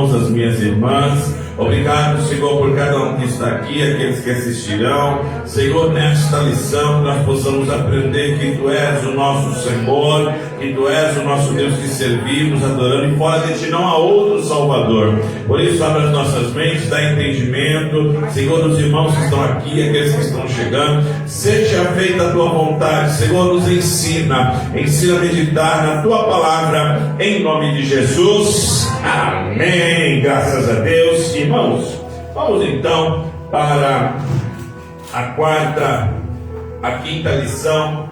irmãos, as minhas irmãs. Obrigado, Senhor, por cada um que está aqui, aqueles que assistirão. Senhor, nesta lição nós possamos aprender que Tu és o nosso Senhor, que Tu és o nosso Deus que servimos, adorando, e fora de Ti não há outro Salvador. Por isso, abre as nossas mentes, dá entendimento. Senhor, os irmãos que estão aqui, aqueles que estão chegando, seja feita a Tua vontade. Senhor, nos ensina a meditar na Tua palavra, em nome de Jesus. Amém. Graças a Deus. Irmãos, vamos então para a quinta lição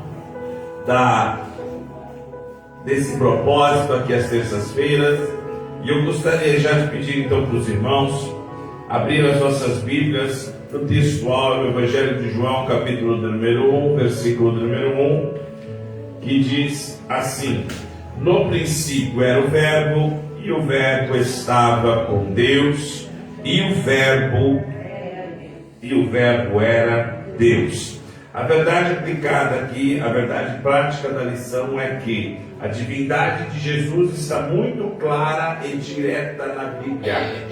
desse propósito aqui às terças-feiras. E eu gostaria já de pedir então para os irmãos abrir as nossas Bíblias no textual, no Evangelho de João, capítulo número 1, versículo número 1, que diz assim: no princípio era o Verbo, e o Verbo estava com Deus, e o Verbo era Deus. A verdade aplicada aqui, a verdade prática da lição é que a divindade de Jesus está muito clara e direta na Bíblia,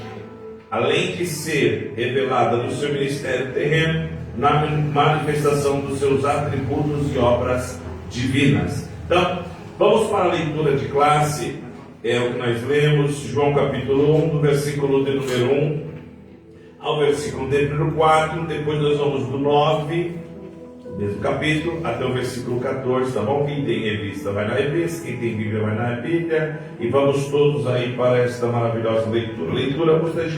além de ser revelada no seu ministério terreno, na manifestação dos seus atributos e obras divinas. Então, vamos para a leitura de classe. É o que nós lemos, João capítulo 1, do versículo de número 1 ao versículo de número 4, depois nós vamos do 9, mesmo capítulo, até o versículo 14, tá bom? Quem tem revista vai na revista, quem tem Bíblia vai na Bíblia, e vamos todos aí para esta maravilhosa leitura. Leitura, eu gostaria de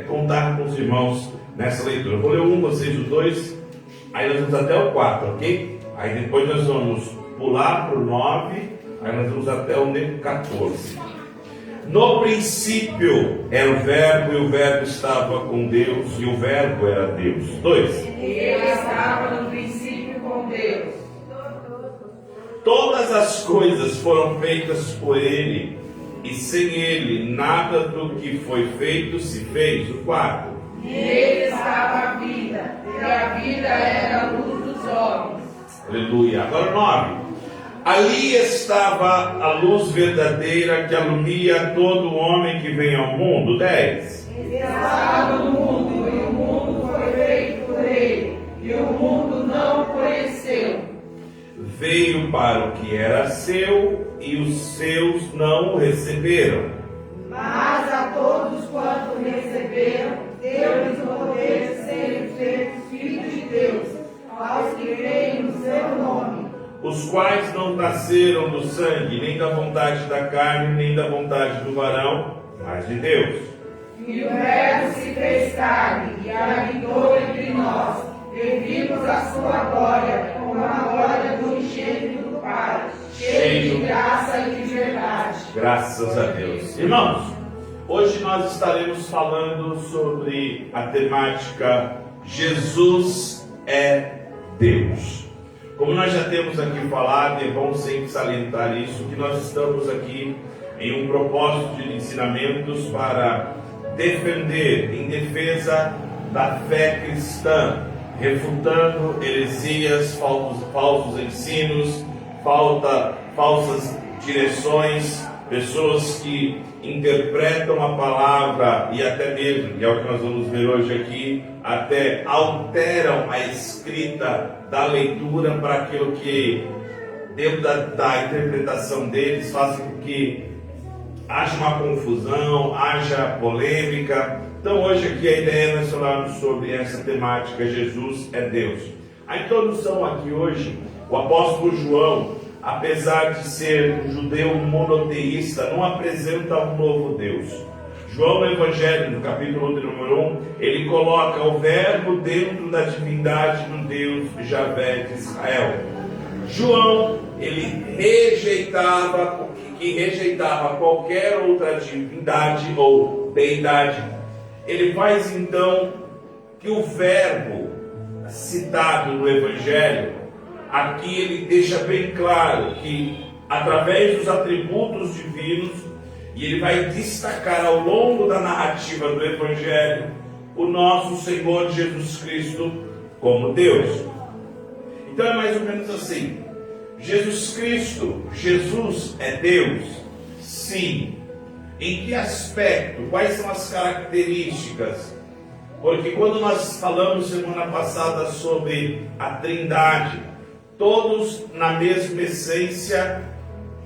contar com os irmãos nessa leitura. Eu vou ler o 1, vocês o 2, aí nós vamos até o 4, ok? Aí depois nós vamos pular para o 9, aí nós vamos até o 14. No princípio era o Verbo, e o Verbo estava com Deus, e o Verbo era Deus. 2. Ele estava no princípio com Deus. Todas as coisas foram feitas por Ele, e sem Ele nada do que foi feito se fez. O 4. Nele estava a vida, e a vida era a luz dos homens. Aleluia. Agora 9. Ali estava a luz verdadeira que alumia todo homem que vem ao mundo. 10. Estava no mundo, e o mundo foi feito por ele, e o mundo não o conheceu. Veio para o que era seu, e os seus não o receberam. Mas a todos quanto receberam, deu-lhes o poder de serem feitos filhos de Deus, aos que creem no seu nome. Os quais não nasceram do sangue, nem da vontade da carne, nem da vontade do varão, mas de Deus. E o Verbo se fez carne e habitou entre nós, e vimos a sua glória, como a glória do unigênito do Pai, cheio de graça e de verdade. Graças a Deus. Irmãos, hoje nós estaremos falando sobre a temática Jesus é Deus. Como nós já temos aqui falado, e é bom sempre salientar isso, que nós estamos aqui em um propósito de ensinamentos para defender, em defesa da fé cristã, refutando heresias, falsos ensinos, falsas direções, pessoas que interpretam a palavra e até mesmo, e é o que nós vamos ver hoje aqui, até alteram a escrita da leitura para aquilo que, dentro da interpretação deles, faz com que haja uma confusão, haja polêmica. Então hoje aqui a ideia é nós falarmos sobre essa temática, Jesus é Deus. A introdução aqui hoje, o apóstolo João, apesar de ser um judeu monoteísta, não apresenta um novo Deus. João, no Evangelho, no capítulo número 1, ele coloca o Verbo dentro da divindade do Deus Javé de Israel. João, ele rejeitava qualquer outra divindade ou deidade. Ele faz então que o Verbo citado no Evangelho, aqui ele deixa bem claro que através dos atributos divinos, e ele vai destacar ao longo da narrativa do Evangelho o nosso Senhor Jesus Cristo como Deus. Então é mais ou menos assim: Jesus Cristo, Jesus é Deus? Sim. Em que aspecto? Quais são as características? Porque quando nós falamos semana passada sobre a Trindade, todos na mesma essência,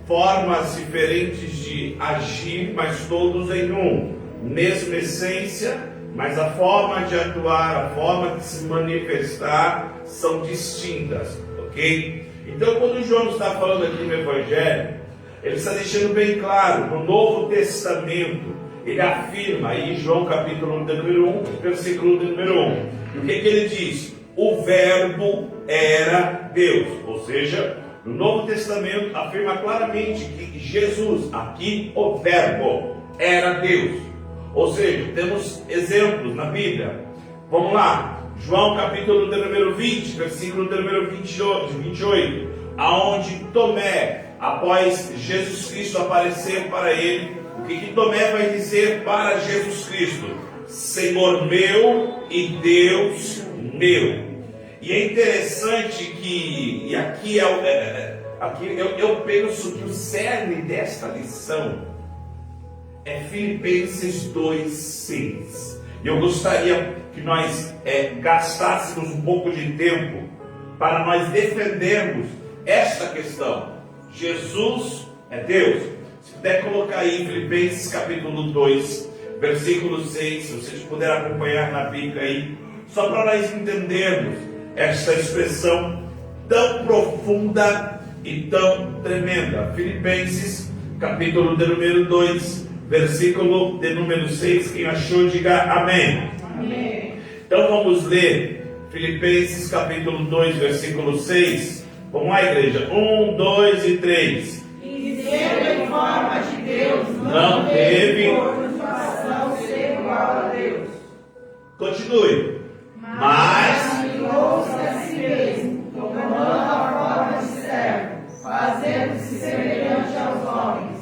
formas diferentes de agir, mas todos em um. Mesma essência, mas a forma de atuar, a forma de se manifestar são distintas, ok? Então, quando João está falando aqui no Evangelho, ele está deixando bem claro, no Novo Testamento, ele afirma aí, João capítulo número 1, versículo número 1. E o que ele diz? O Verbo era Deus. Ou seja, no Novo Testamento afirma claramente que Jesus, aqui o Verbo, era Deus. Ou seja, temos exemplos na Bíblia. Vamos lá, João capítulo número 20, versículo número 28, aonde Tomé, após Jesus Cristo aparecer para ele, o que Tomé vai dizer para Jesus Cristo? Senhor meu e Deus meu. E é interessante que, e aqui eu penso que o cerne desta lição é Filipenses 2:6. E eu gostaria que nós gastássemos um pouco de tempo para nós defendermos esta questão. Jesus é Deus. Se puder colocar aí Filipenses capítulo 2, versículo 6, se vocês puderem acompanhar na Bíblia aí, só para nós entendermos esta expressão tão profunda e tão tremenda. Filipenses capítulo de número 2, versículo de número 6, quem achou diga amém. Amém. Então vamos ler Filipenses capítulo 2, versículo 6. Vamos lá, igreja, 1, 2 e 3. E sendo em forma de Deus, Não teve por usurpação ser igual a Deus. Continue. Mas humilhou-se a si mesmo, tomando a forma de servo, fazendo-se semelhante aos homens.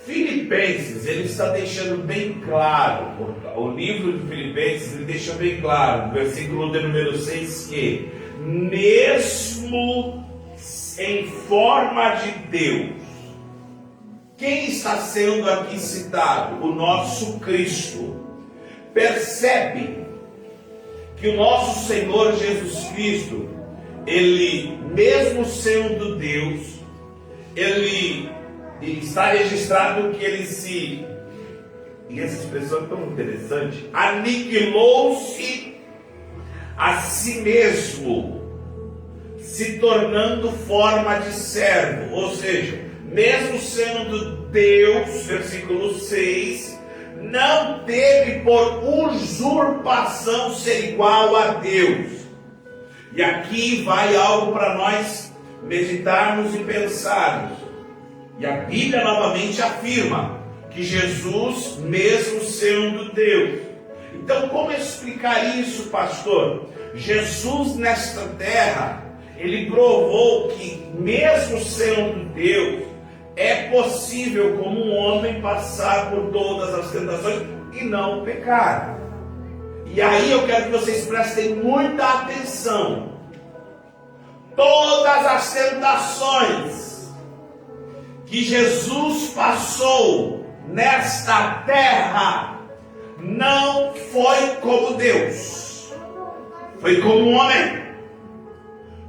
Filipenses, ele está deixando bem claro, o livro de Filipenses, ele deixa bem claro, no versículo de número 6, que mesmo em forma de Deus, quem está sendo aqui citado? O nosso Cristo. Percebe que o nosso Senhor Jesus Cristo, ele, mesmo sendo Deus, ele está registrado que ele se, e essa expressão é tão interessante, aniquilou-se a si mesmo, se tornando forma de servo. Ou seja, mesmo sendo Deus, versículo 6, não teve por usurpação ser igual a Deus. E aqui vai algo para nós meditarmos e pensarmos. E a Bíblia novamente afirma que Jesus, mesmo sendo Deus. Então, como explicar isso, pastor? Jesus nesta terra, ele provou que mesmo sendo Deus, é possível como um homem passar por todas as tentações e não pecar. E aí eu quero que vocês prestem muita atenção. Todas as tentações que Jesus passou nesta terra não foi como Deus, foi como um homem.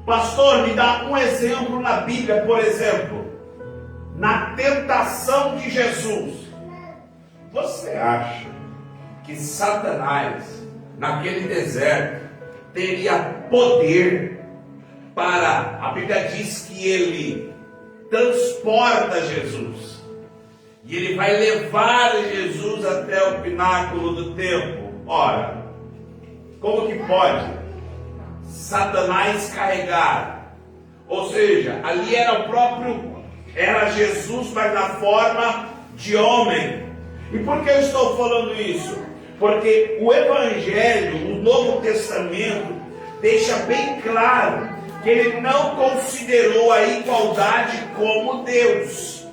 Pastor, me dá um exemplo na Bíblia, por exemplo, na tentação de Jesus. Você acha que Satanás, naquele deserto, teria poder para, a Bíblia diz que ele transporta Jesus, e ele vai levar Jesus até o pináculo do templo. Ora, como que pode Satanás carregar? Ou seja, ali era Jesus, mas na forma de homem. E por que eu estou falando isso? Porque o Evangelho, o Novo Testamento, deixa bem claro que ele não considerou a igualdade como Deus.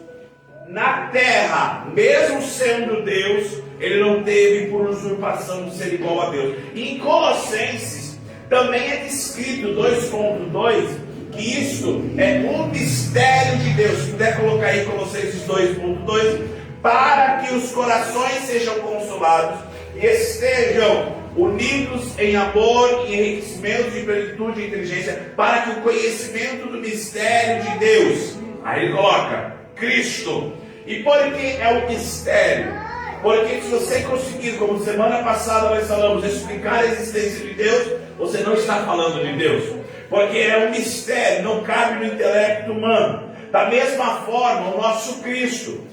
Na terra, mesmo sendo Deus, ele não teve por usurpação de ser igual a Deus. E em Colossenses também é descrito 2.2 que isso é um mistério de Deus. Se puder colocar aí Colossenses 2.2, para que os corações sejam consolados e estejam unidos em amor e enriquecimento de plenitude e inteligência, para que o conhecimento do mistério de Deus, aí ele coloca Cristo. E por que é o mistério? Porque se você conseguir, como semana passada nós falamos, explicar a existência de Deus, você não está falando de Deus, porque é um mistério, não cabe no intelecto humano. Da mesma forma, o nosso Cristo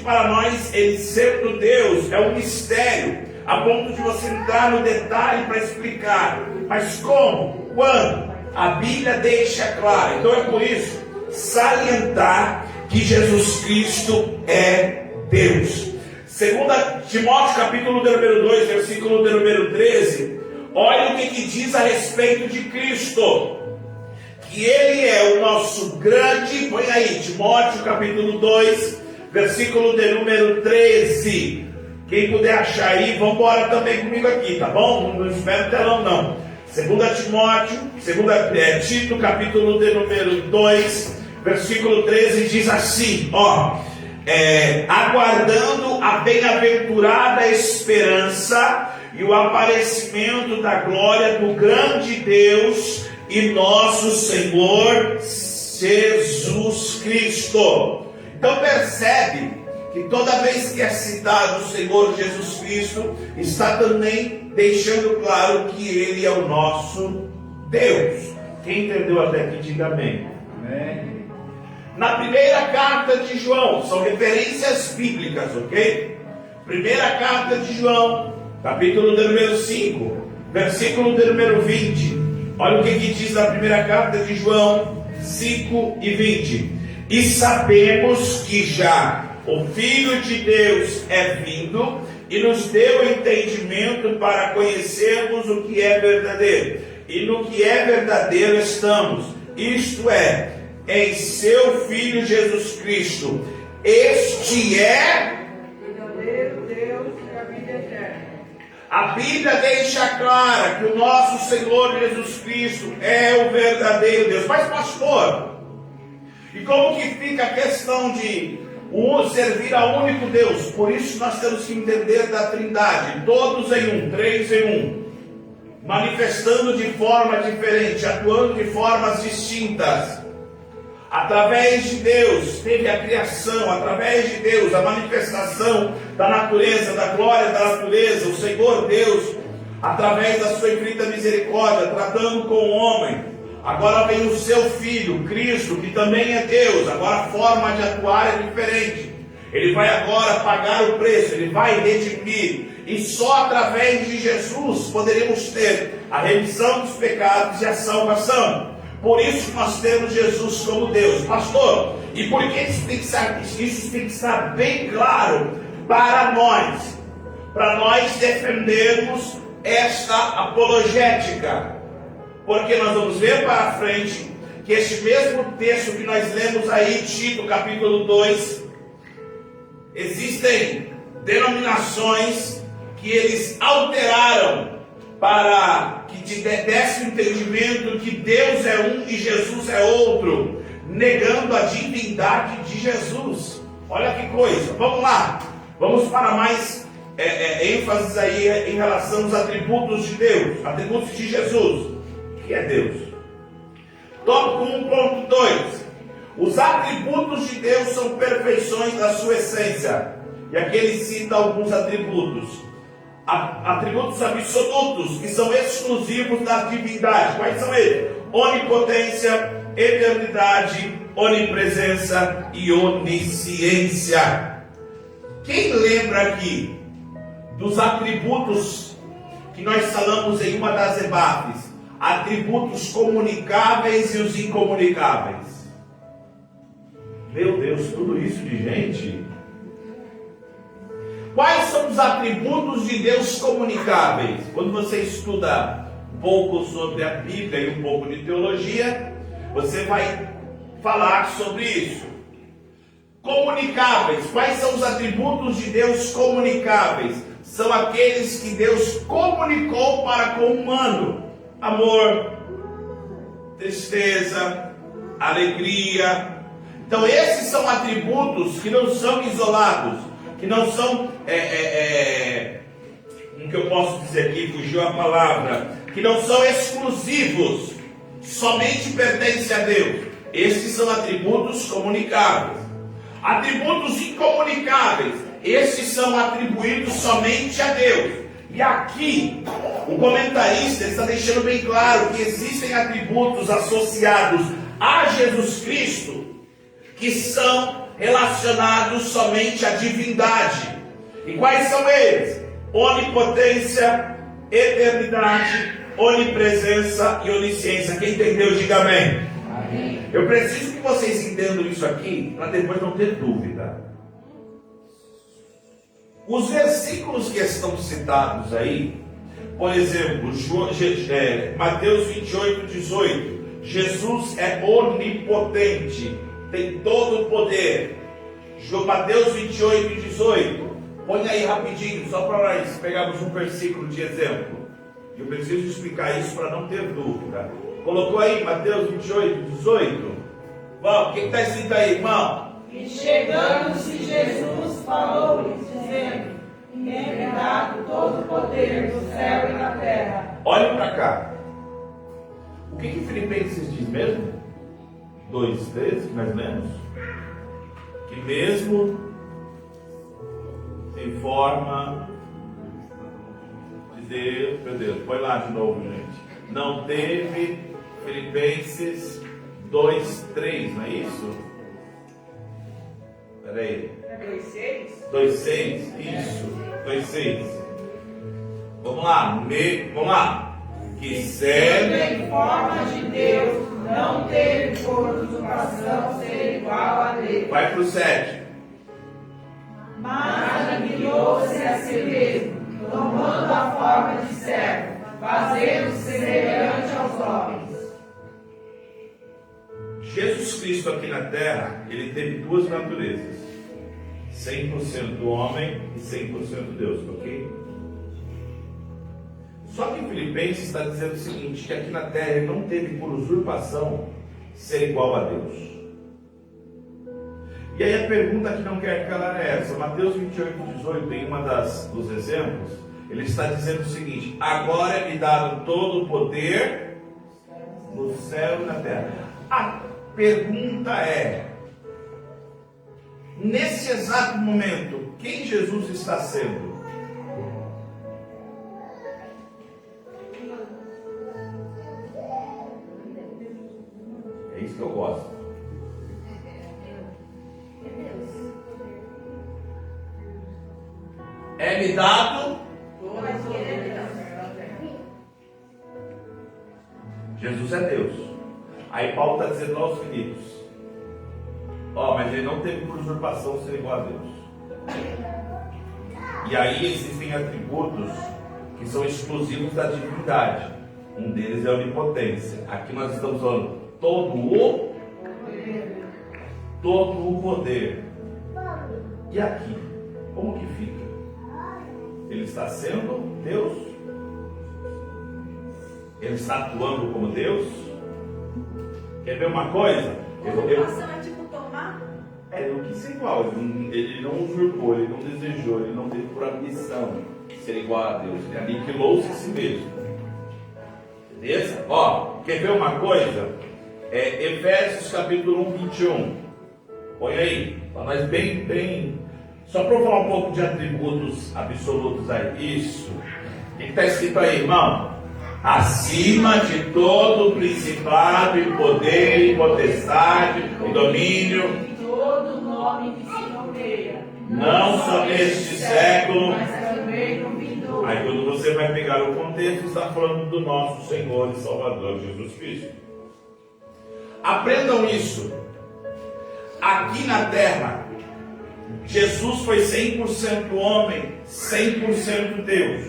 para nós, ele sendo Deus, é um mistério, a ponto de você entrar no detalhe para explicar. Mas como? Quando? A Bíblia deixa claro. Então é por isso, salientar que Jesus Cristo é Deus. 2 Timóteo capítulo número 2, versículo número 13, olha o que diz a respeito de Cristo. Que ele é o nosso grande, põe aí, Timóteo capítulo 2, versículo de número 13. Quem puder achar aí, vamos embora também comigo aqui, tá bom? Não espera o telão não. 2 Timóteo, Tito capítulo de número 2, versículo 13, diz assim, aguardando a bem-aventurada esperança e o aparecimento da glória do grande Deus e nosso Senhor Jesus Cristo. Então percebe que toda vez que é citado o Senhor Jesus Cristo, está também deixando claro que Ele é o nosso Deus. Quem entendeu até aqui, diga amém. Amém. Na primeira carta de João, são referências bíblicas, ok? Primeira carta de João, capítulo número 5, versículo número 20. Olha o que diz na primeira carta de João 5 e 20. E sabemos que já o Filho de Deus é vindo e nos deu entendimento para conhecermos o que é verdadeiro. E no que é verdadeiro estamos, isto é, em seu Filho Jesus Cristo. Este é verdadeiro Deus e a vida eterna. A Bíblia deixa clara que o nosso Senhor Jesus Cristo é o verdadeiro Deus. Mas pastor, e como que fica a questão de servir ao único Deus? Por isso nós temos que entender da Trindade, todos em um, três em um, manifestando de forma diferente, atuando de formas distintas. Através de Deus teve a criação, através de Deus a manifestação da natureza, da glória da natureza, o Senhor Deus, através da sua infinita misericórdia, tratando com o homem. Agora vem o seu Filho, Cristo, que também é Deus. Agora a forma de atuar é diferente. Ele vai agora pagar o preço, ele vai redimir. E só através de Jesus poderemos ter a remissão dos pecados e a salvação. Por isso nós temos Jesus como Deus. Pastor, e por que isso tem que estar bem claro para nós? Para nós defendermos esta apologética. Porque nós vamos ver para frente que este mesmo texto que nós lemos aí, Tito capítulo 2, existem denominações que eles alteraram para que te desse o entendimento que Deus é um e Jesus é outro, negando a divindade de Jesus. Olha que coisa. Vamos lá, vamos para mais ênfases aí em relação aos atributos de Deus, atributos de Jesus. Que é Deus. Tópico 1.2. Os atributos de Deus são perfeições da sua essência. E aqui ele cita alguns atributos. Atributos absolutos, que são exclusivos da divindade. Quais são eles? Onipotência, eternidade, onipresença e onisciência. Quem lembra aqui dos atributos que nós falamos em uma das EBAPs? Atributos comunicáveis e os incomunicáveis. Meu Deus, tudo isso de gente. Quais são os atributos de Deus comunicáveis? Quando você estuda um pouco sobre a Bíblia e um pouco de teologia, você vai falar sobre isso. Comunicáveis. Quais são os atributos de Deus comunicáveis? São aqueles que Deus comunicou para com o humano. Amor, tristeza, alegria. Então esses são atributos que não são isolados. que não são, como que eu posso dizer aqui, fugiu a palavra, que não são exclusivos, somente pertencem a Deus. Esses são atributos comunicáveis. Atributos incomunicáveis, esses são atribuídos somente a Deus. E aqui, o comentarista está deixando bem claro que existem atributos associados a Jesus Cristo que são relacionados somente à divindade. E quais são eles? Onipotência, eternidade, onipresença e onisciência. Quem entendeu, diga amém. Amém. Eu preciso que vocês entendam isso aqui, para depois não ter dúvida. Os versículos que estão citados aí, por exemplo, Mateus 28, 18, Jesus é onipotente, tem todo o poder. Mateus 28, 18, põe aí rapidinho, só para nós pegarmos um versículo de exemplo. Eu preciso explicar isso para não ter dúvida. Colocou aí Mateus 28, 18? Vamos, o que está escrito aí, irmão? E chegando-se Jesus falou-lhes, dizendo: me é dado todo o poder do céu e da terra. Olhem para cá. O que Filipenses diz mesmo? 2:13, mais ou menos? Que mesmo em forma de Deus, meu Deus, põe lá de novo, gente. Não teve, Filipenses 2:3, não é isso? Espera aí. É 2:6? 2:6, isso, 2:6. Vamos lá, vamos lá. Que Sendo serve em forma de Deus, não teve por usurpação ser igual a Deus. Vai para o 7. Mas humilhou-se a si mesmo, tomando a forma de servo, fazendo-se semelhante aos homens. Jesus Cristo aqui na terra, ele teve duas naturezas: 100% homem e 100% Deus, ok? Só que em Filipenses está dizendo o seguinte, que aqui na terra ele não teve por usurpação ser igual a Deus. E aí a pergunta que não quer calar é essa. Mateus 28, 18, em uma dos exemplos, ele está dizendo o seguinte: agora é me dado todo o poder no céu e na terra. A pergunta é, nesse exato momento, quem Jesus está sendo? É isso que eu gosto. É me dado. Jesus é Deus. Aí Paulo está dizendo aos Filipos: mas ele não teve por usurpação ser igual a Deus. E aí existem atributos que são exclusivos da divindade. Um deles é a onipotência. Aqui nós estamos falando todo o poder. E aqui, como que fica? Ele está sendo Deus? Ele está atuando como Deus? Quer ver uma coisa? É tipo tomar? Ele não quis ser igual, ele não usurpou, ele não desejou, ele não teve por ambição ser igual a Deus. Ele aniquilou-se a si mesmo. Beleza? Quer ver uma coisa? Efésios capítulo 1, 21. Põe aí, para nós bem. Só para eu falar um pouco de atributos absolutos aí. Isso. O que está escrito aí, irmão? Acima de todo principado e poder e potestade e domínio. Todo nome que se nomeia. Não só neste século. Mas também no vindouro. Aí quando você vai pegar o contexto, está falando do nosso Senhor e Salvador Jesus Cristo. Aprendam isso. Aqui na terra, Jesus foi 100% homem, 100% Deus.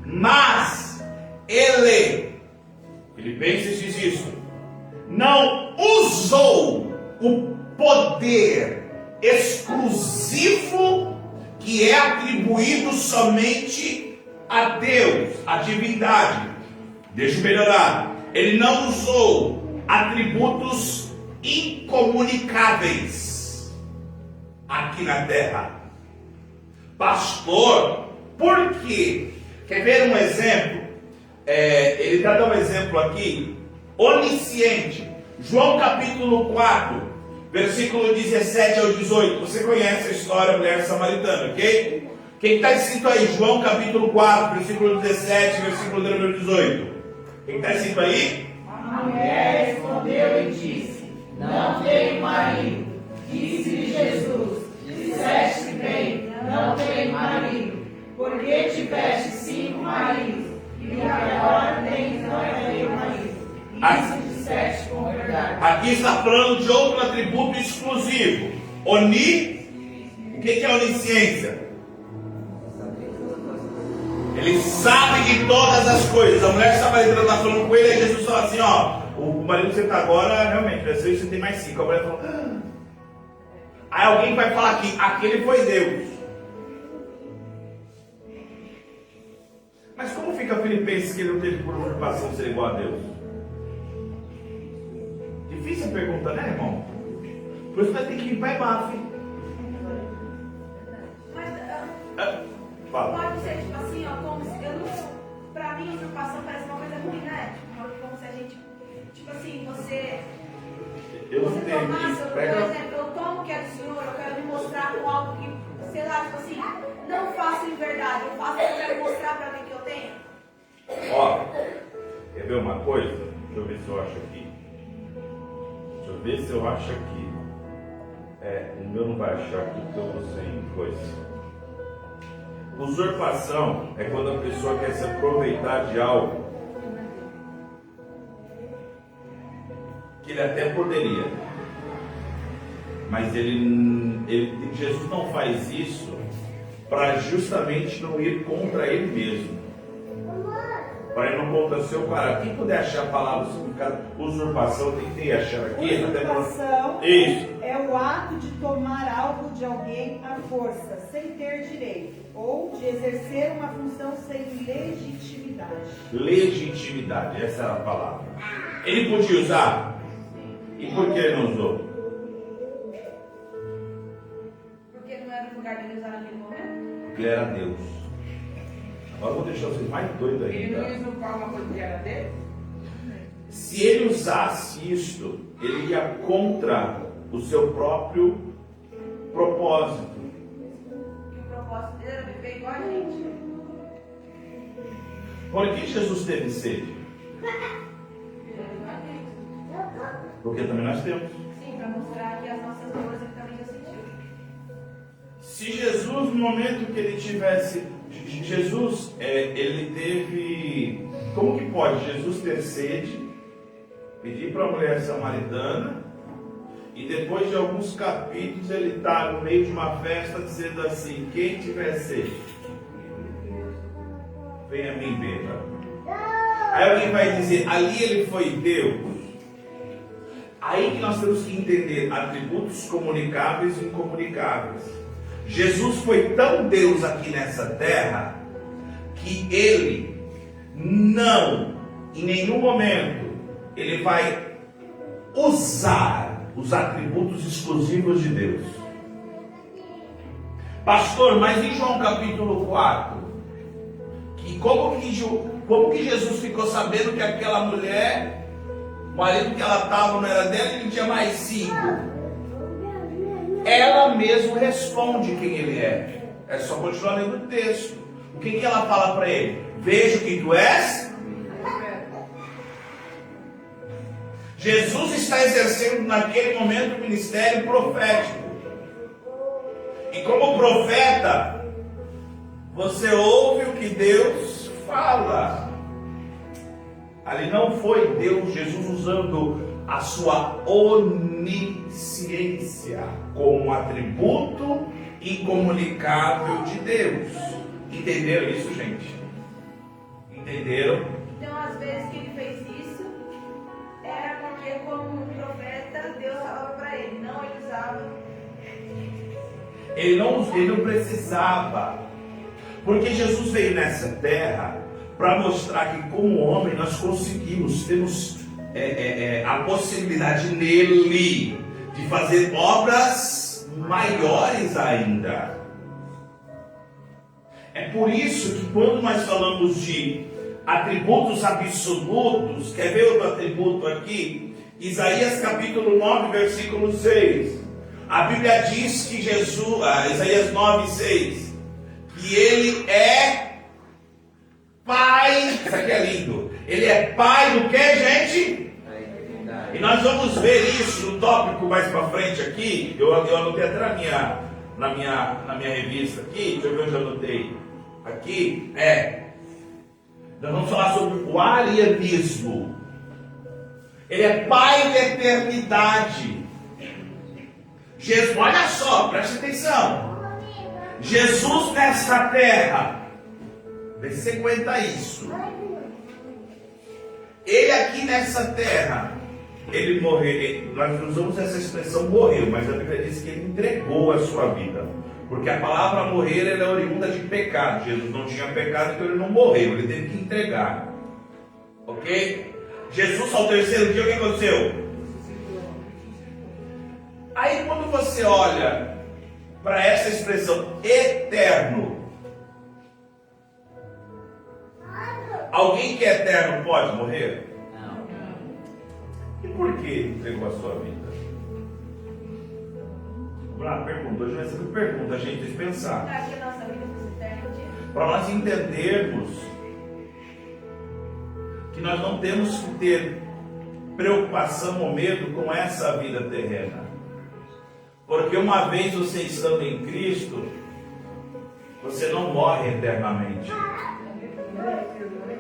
Mas ele, Filipenses diz isso, não usou o poder exclusivo que é atribuído somente a Deus, a divindade. Deixa eu melhorar. Ele não usou atributos incomunicáveis aqui na terra. Pastor, por quê? Quer ver um exemplo? Ele está dando um exemplo aqui. Onisciente. João capítulo 4, versículo 17 ao 18. Você conhece a história da mulher samaritana, ok? Quem está escrito aí? João capítulo 4, versículo 17, versículo número 18. Quem está escrito aí? A mulher respondeu e disse: Não tenho marido. Disse-lhe Jesus: Disseste bem, não tenho marido. Porque tiveste 5 maridos, e agora tens não tenho marido. Isso disseste com verdade. Aqui está falando de outro atributo exclusivo. O que é onisciência? Ele sabe de todas as coisas. A mulher samaritana está falando com ele, e Jesus fala assim: ó, o marido que você está agora, realmente, vai ser, você tem mais 5. A mulher falou: Aí alguém vai falar que aquele foi Deus. Mas como fica Filipenses que ele não teve por preocupação de ser igual a Deus? Difícil a pergunta, né, irmão? Por isso vai ter que ir para embaixo. Fala. Pode ser tipo assim, ó, como se pra mim a usurpação parece uma coisa ruim, né? Como se a gente, tipo assim, você tomasse, por exemplo, eu tomo o que é do Senhor, eu quero me mostrar com algo que, sei lá, tipo assim, não faço em verdade, eu faço o que eu quero mostrar pra mim que eu tenho. Ó, quer ver uma coisa? Deixa eu ver se eu acho aqui. O meu não vai achar aqui porque eu vou sem coisa. Usurpação é quando a pessoa quer se aproveitar de algo que ele até poderia, mas Jesus não faz isso para justamente não ir contra ele mesmo, para ele não contra seu caráter. Quem puder achar a palavra significado usurpação, tentei achar aqui. Usurpação Isso. é o ato de tomar algo de alguém à força, sem ter direito, ou de exercer uma função sem legitimidade. Legitimidade, essa era a palavra. Ele podia usar? E por que ele não usou? Porque não era o lugar dele usar naquele momento? Porque ele era Deus. Agora eu vou deixar vocês mais doidos Ele não ainda. ia usurpar uma coisa que era dele? Se ele usasse isto, ele ia contra o seu próprio propósito. Que o propósito dele era viver igual a gente. Por que Jesus teve sede? Viver igual a gente. Porque também nós temos. Sim, pra mostrar que as nossas dores ele também já sentiu. Se Jesus, no momento que ele tivesse, ele teve, como que pode Jesus ter sede, pedir para a mulher samaritana, e depois de alguns capítulos ele está no meio de uma festa dizendo assim: quem tiver sede, venha a mim beba. Aí alguém vai dizer: ali ele foi Deus. Aí que nós temos que entender atributos comunicáveis e incomunicáveis. Jesus foi tão Deus aqui nessa terra que ele não, em nenhum momento, ele vai usar os atributos exclusivos de Deus. Pastor, mas em João capítulo 4, como que Jesus ficou sabendo que aquela mulher, o marido que ela estava não era dela e ele tinha mais 5? Ela mesma responde quem ele é. É só continuar lendo o texto. O que ela fala para ele? Vejo que tu és. Jesus está exercendo naquele momento o ministério profético. E como profeta, você ouve o que Deus fala. Ali não foi Deus, Jesus usando a sua onisciência como um atributo incomunicável de Deus. Entenderam isso, gente? Entenderam? Então, às vezes que ele fez isso, era porque, como um profeta, Deus falava para ele, não ele usava. Ele não precisava. Porque Jesus veio nessa terra para mostrar que, como homem, nós temos a possibilidade nele de fazer obras maiores ainda. É por isso que quando nós falamos de atributos absolutos, quer ver outro atributo aqui? Isaías capítulo 9, versículo 6. A Bíblia diz que Jesus, Isaías 9, 6, que ele é Pai, isso aqui é lindo, ele é Pai do que, gente? E nós vamos ver isso no tópico mais para frente aqui. Eu anotei até na minha revista aqui, deixa eu ver onde eu anotei. Aqui, nós vamos falar sobre o arianismo. Ele é Pai da eternidade. Jesus, olha só, preste atenção. Jesus nesta terra, vê se você aguenta isso. Ele aqui nessa terra, ele morreu. Nós usamos essa expressão morreu, mas a Bíblia diz que ele entregou a sua vida. Porque a palavra morrer ela é oriunda de pecado. Jesus não tinha pecado, então ele não morreu, ele teve que entregar. Ok? Jesus ao terceiro dia, o que aconteceu? Aí quando você olha para essa expressão eterno, alguém que é eterno pode morrer? Não. E por que ele entregou a sua vida? Vamos lá, pergunta. Hoje não é sempre pergunta, a gente tem que pensar. Aqui a nossa vida fosse eterna, Para nós entendermos que nós não temos que ter preocupação ou medo com essa vida terrena. Porque uma vez você estando em Cristo, você não morre eternamente.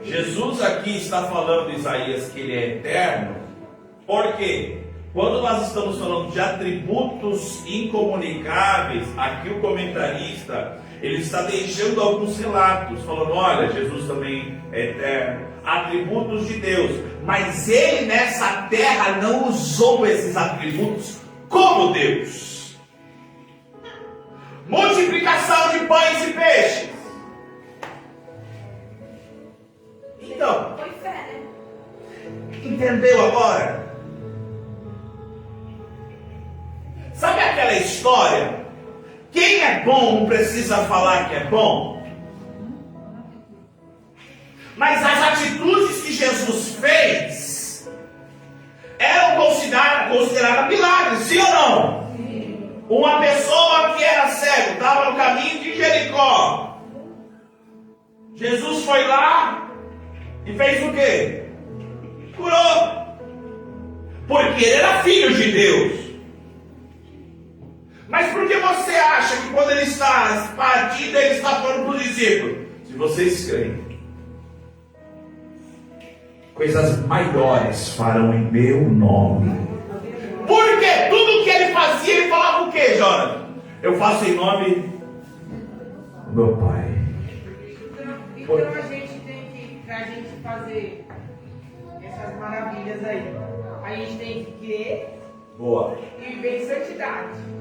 Jesus aqui está falando, Isaías, que ele é eterno. Por quê? Quando nós estamos falando de atributos incomunicáveis, aqui o comentarista, ele está deixando alguns relatos, falando, olha, Jesus também é eterno, atributos de Deus, mas ele nessa terra não usou esses atributos como Deus. Multiplicação de pães e peixes. Então, foi fé, né? entendeu agora? Sabe aquela história? Quem é bom não precisa falar que é bom. Mas as atitudes que Jesus fez eram consideradas milagres, sim ou não? Sim. Uma pessoa que era cego, estava no caminho de Jericó. Jesus foi lá e fez o quê? Curou. Porque ele era filho de Deus. Mas por que você acha que quando ele está partindo, ele está falando para os discípulos? Se vocês creem, coisas maiores farão em meu nome. Porque tudo que ele fazia, ele falava o quê, Jonas? Eu faço em nome do meu Pai. Então a gente tem que, pra gente fazer essas maravilhas aí, a gente tem que crer Boa. e viver em santidade.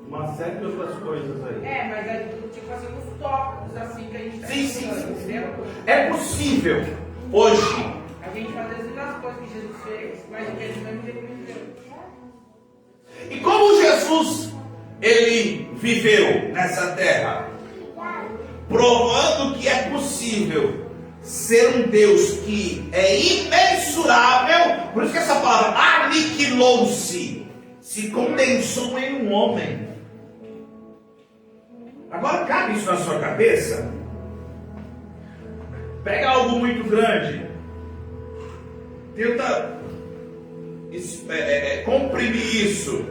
Uma série de outras coisas aí. Mas é tipo assim, os tópicos assim que a gente tá Sim. entendeu? É possível hoje. A gente faz as mesmas coisas que Jesus fez, mas não é do mesmo jeito que ele viveu. E como Jesus ele viveu nessa terra, provando que é possível ser um Deus que é imensurável, por isso que essa palavra aniquilou-se, se condensou em um homem. Agora cabe isso na sua cabeça. Pega algo muito grande, tenta comprimir isso.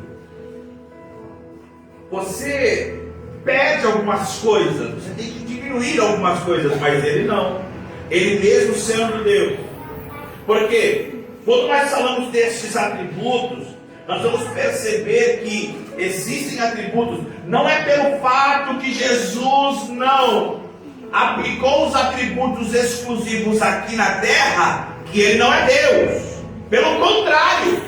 Você perde algumas coisas, você tem que diminuir algumas coisas, mas ele não. Ele mesmo sendo Deus. Porque quando nós falamos desses atributos, nós vamos perceber que existem atributos. Não é pelo fato que Jesus não aplicou os atributos exclusivos aqui na terra que ele não é Deus. Pelo contrário.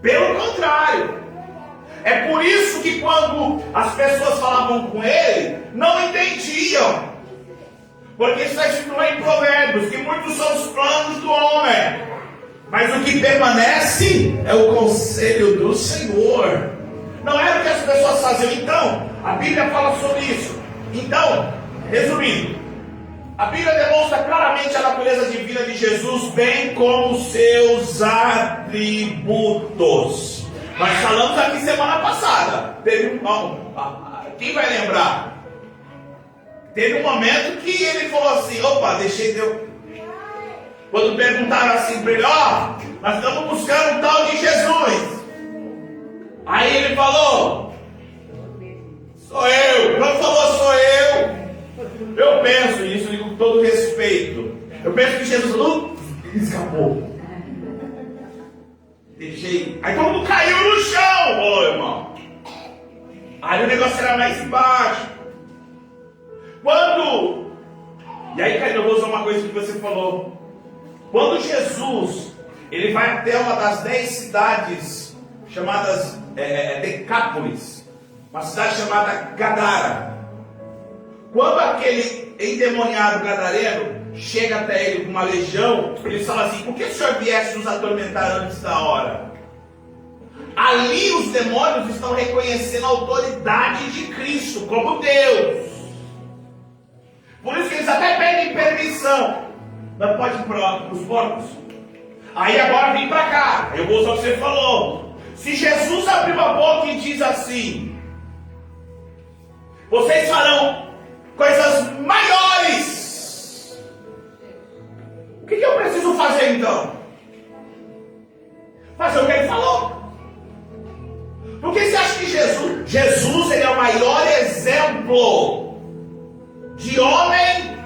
Pelo contrário. É por isso que quando as pessoas falavam com ele, não entendiam. Porque está escrito lá em Provérbios que muitos são os planos do homem, mas o que permanece é o conselho do Senhor. Não era o que as pessoas faziam. Então, A Bíblia fala sobre isso. Então, resumindo, a Bíblia demonstra claramente a natureza divina de Jesus, bem como seus atributos. Nós falamos aqui semana passada. Quem vai lembrar? Teve um momento que ele falou assim: opa, deixei Deus. Quando perguntaram assim para ele: nós estamos buscando um tal de Jesus. Aí ele falou: sou eu. Quando falou sou eu penso, e isso com todo respeito, eu penso que Jesus falou: ele escapou. Deixei. Aí todo mundo caiu no chão, ô irmão. Aí o negócio era mais embaixo. E aí, Caio, eu vou usar uma coisa que você falou. Quando Jesus ele vai até uma das 10 cidades chamadas Decápolis, uma cidade chamada Gadara. Quando aquele endemoniado gadareno chega até ele com uma legião, ele fala assim: por que o senhor viesse nos atormentar antes da hora? Ali os demônios estão reconhecendo a autoridade de Cristo como Deus. Por isso que eles até pedem permissão. Não pode ir para os porcos. Aí agora vem para cá. Eu vou usar o que você falou. Se Jesus abrir uma boca e diz assim: vocês farão coisas maiores, o que eu preciso fazer então? Fazer o que ele falou. Por que você acha que Jesus ele é o maior exemplo de homem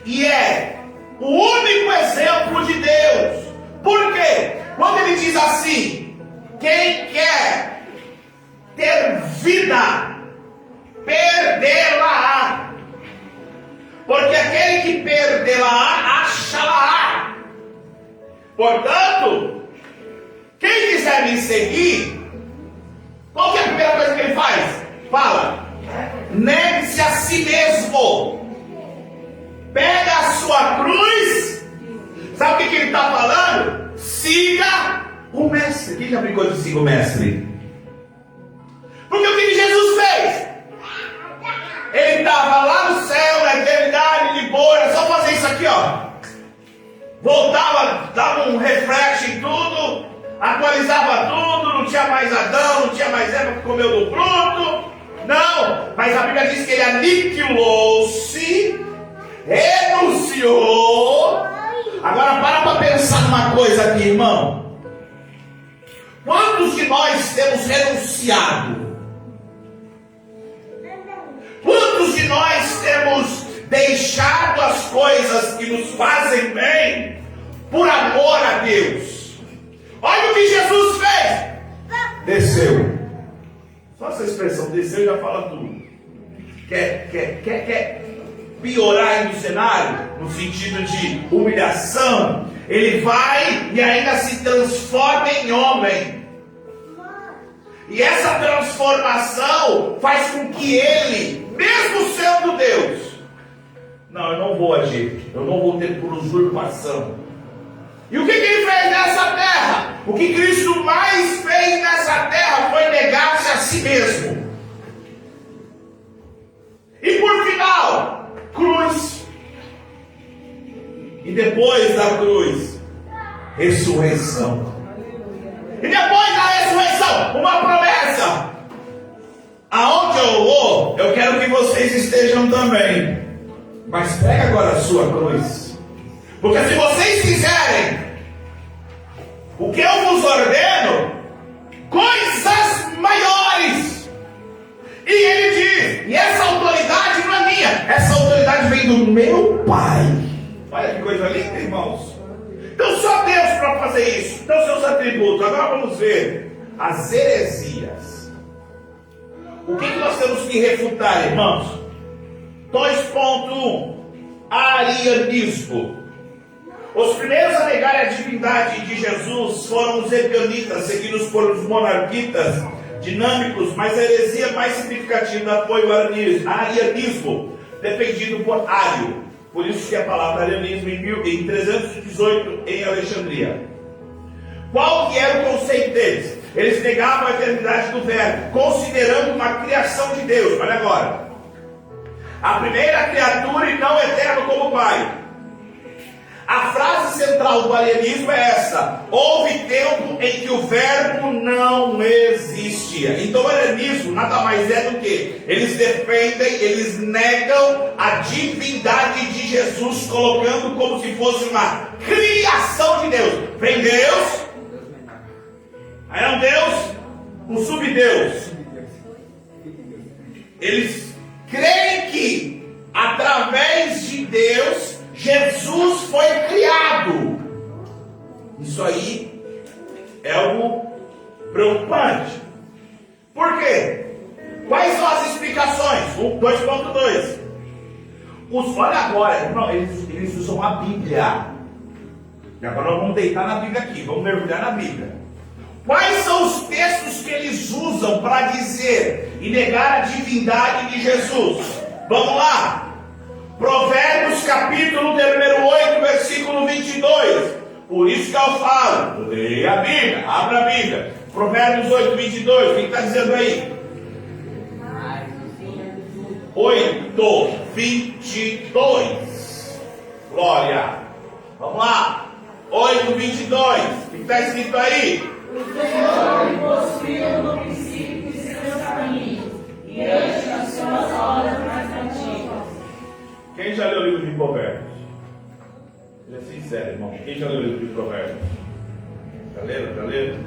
e é o único exemplo de Deus? Por quê? Quando ele diz assim: quem quer ter vida, perdê-la-á. Porque aquele que perdê-la-á, acha-la-á. Portanto, quem quiser me seguir, qual que é a primeira coisa que ele faz? Fala: negue-se a si mesmo. Pega a sua cruz. Sabe o que ele está falando? Siga o mestre. Quem já brincou de siga o mestre? Porque o que Jesus fez? Ele estava lá no céu, na eternidade, de boa, era só fazer isso aqui, voltava, dava um refresh em tudo, atualizava tudo, não tinha mais Adão, não tinha mais Eva que comeu do fruto. Não, mas a Bíblia diz que ele aniquilou-se, renunciou. Agora para pensar numa coisa aqui, irmão. Quantos de nós temos renunciado? Quantos de nós temos deixado as coisas que nos fazem bem por amor a Deus? Olha o que Jesus fez. Desceu. Só essa expressão desceu já fala tudo. Quer piorar aí no cenário? No sentido de humilhação. Ele vai e ainda se transforma em homem. E essa transformação faz com que ele, mesmo sendo Deus, não, eu não vou agir, eu não vou ter por usurpação. E o que ele fez nessa terra? O que Cristo mais fez nessa terra foi negar-se a si mesmo. E por final, cruz. E depois da cruz, ressurreição. E depois da ressurreição, uma promessa. Aonde eu vou, eu quero que vocês estejam também. Mas pega agora a sua cruz. Porque se vocês fizerem o que eu vos ordeno, coisas maiores. E ele diz, e essa autoridade não é minha, essa autoridade vem do meu Pai. Olha que coisa linda, irmãos. Então só Deus para fazer isso. Então seus atributos. Agora vamos ver as heresias. O que nós temos que refutar, irmãos? 2.1. Arianismo. Os primeiros a negar a divindade de Jesus foram os ebionitas, seguidos por os monarquitas, dinâmicos, mas a heresia mais significativa foi o arianismo, defendido por Ário. Por isso que a palavra arianismo em 318 em Alexandria. Qual que era o conceito deles? Eles negavam a eternidade do Verbo, considerando uma criação de Deus. Olha agora. A primeira criatura e não eterno como Pai. A frase central do arianismo é essa: houve tempo em que o Verbo não existia. Então o arianismo nada mais é do que eles defendem, eles negam a divindade de Jesus, colocando como se fosse uma criação de Deus. Vem Deus, aí é um Deus, um subdeus. Eles creem que através de Deus Jesus foi criado. Isso aí é algo preocupante. Por quê? Quais são as explicações? 2.2. Olha agora, irmão, eles usam a Bíblia. E agora nós vamos deitar na Bíblia aqui, vamos mergulhar na Bíblia. Quais são os textos que eles usam para dizer e negar a divindade de Jesus? Vamos lá. Provérbios capítulo número 8, versículo 22. Por isso que eu falo, leia a Bíblia, abra a Bíblia. Provérbios 8, 22, o que está dizendo aí? 8, 22. Glória. Vamos lá. 8, 22. O que está escrito aí? O Senhor lhe possuiu no princípio de seus caminhos, e antes das suas obras mais antigas. Quem já leu o livro de Provérbios? Seja sincero, irmão. Quem já leu o livro de Provérbios? Já leram? Já leram?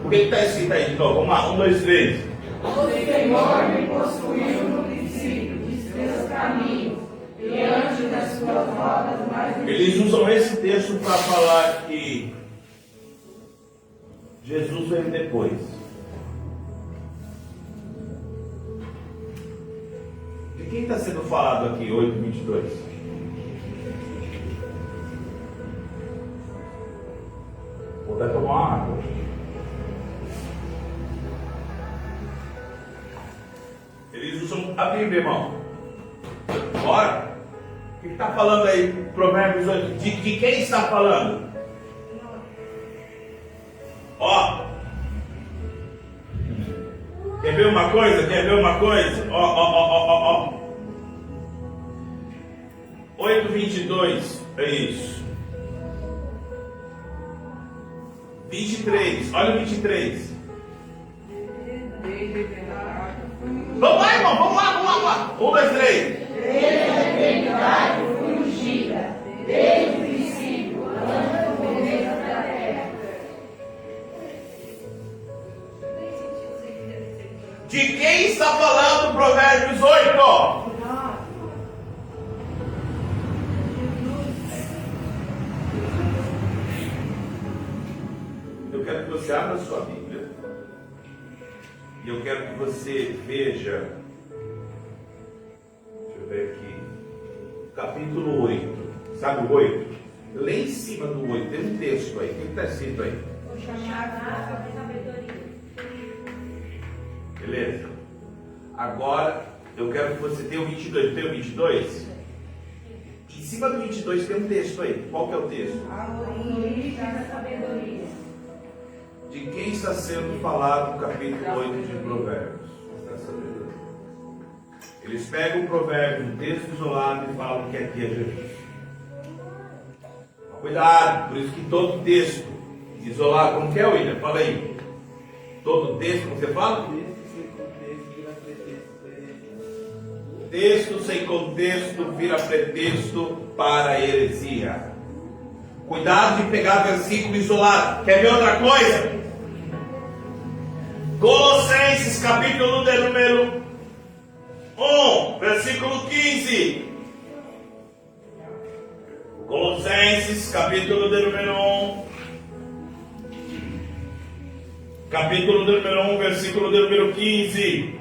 O que está escrito aí de novo? Vamos lá, 1, 2, 3. O Senhor me possuiu no princípio de seus caminhos, e antes das suas obras mais antigas. Eles usam esse texto para falar que Jesus veio depois. De quem está sendo falado aqui, 8, 22? Vou até tomar uma água. Eles usam a Bíblia, irmão. Bora. O que está falando aí, Provérbios 8? De quem está falando? Ó. Quer ver uma coisa? Quer ver uma coisa? Ó. 8:22. É isso. 23. Olha o 23. Vamos lá, irmão. Vamos lá. 1, 2, 3. Desde a eternidade fui ungida, desde o princípio, antes do começo da terra. De quem está falando Provérbios 8? Eu quero que você abra a sua Bíblia. E eu quero que você veja. Deixa eu ver aqui. Capítulo 8. Sabe o 8? Lê em cima do 8. Tem um texto aí. O que está escrito aí? O chamado de sabedoria. Beleza? Agora, eu quero que você tenha o 22. Tem o 22? Em cima do 22 tem um texto aí. Qual que é o texto? A origem da sabedoria. De quem está sendo falado no capítulo 8 de Provérbios? Da sabedoria. Eles pegam o provérbio, um texto isolado, e falam que aqui é Jesus. Cuidado, por isso que todo texto isolado, como que é, William? Fala aí. Todo texto, como você fala? Texto sem contexto vira pretexto para a heresia. Cuidado de pegar versículo isolado. Quer ver outra coisa? Colossenses, capítulo número 1, versículo 15. Colossenses, capítulo número 1. Capítulo número 1, versículo número 15.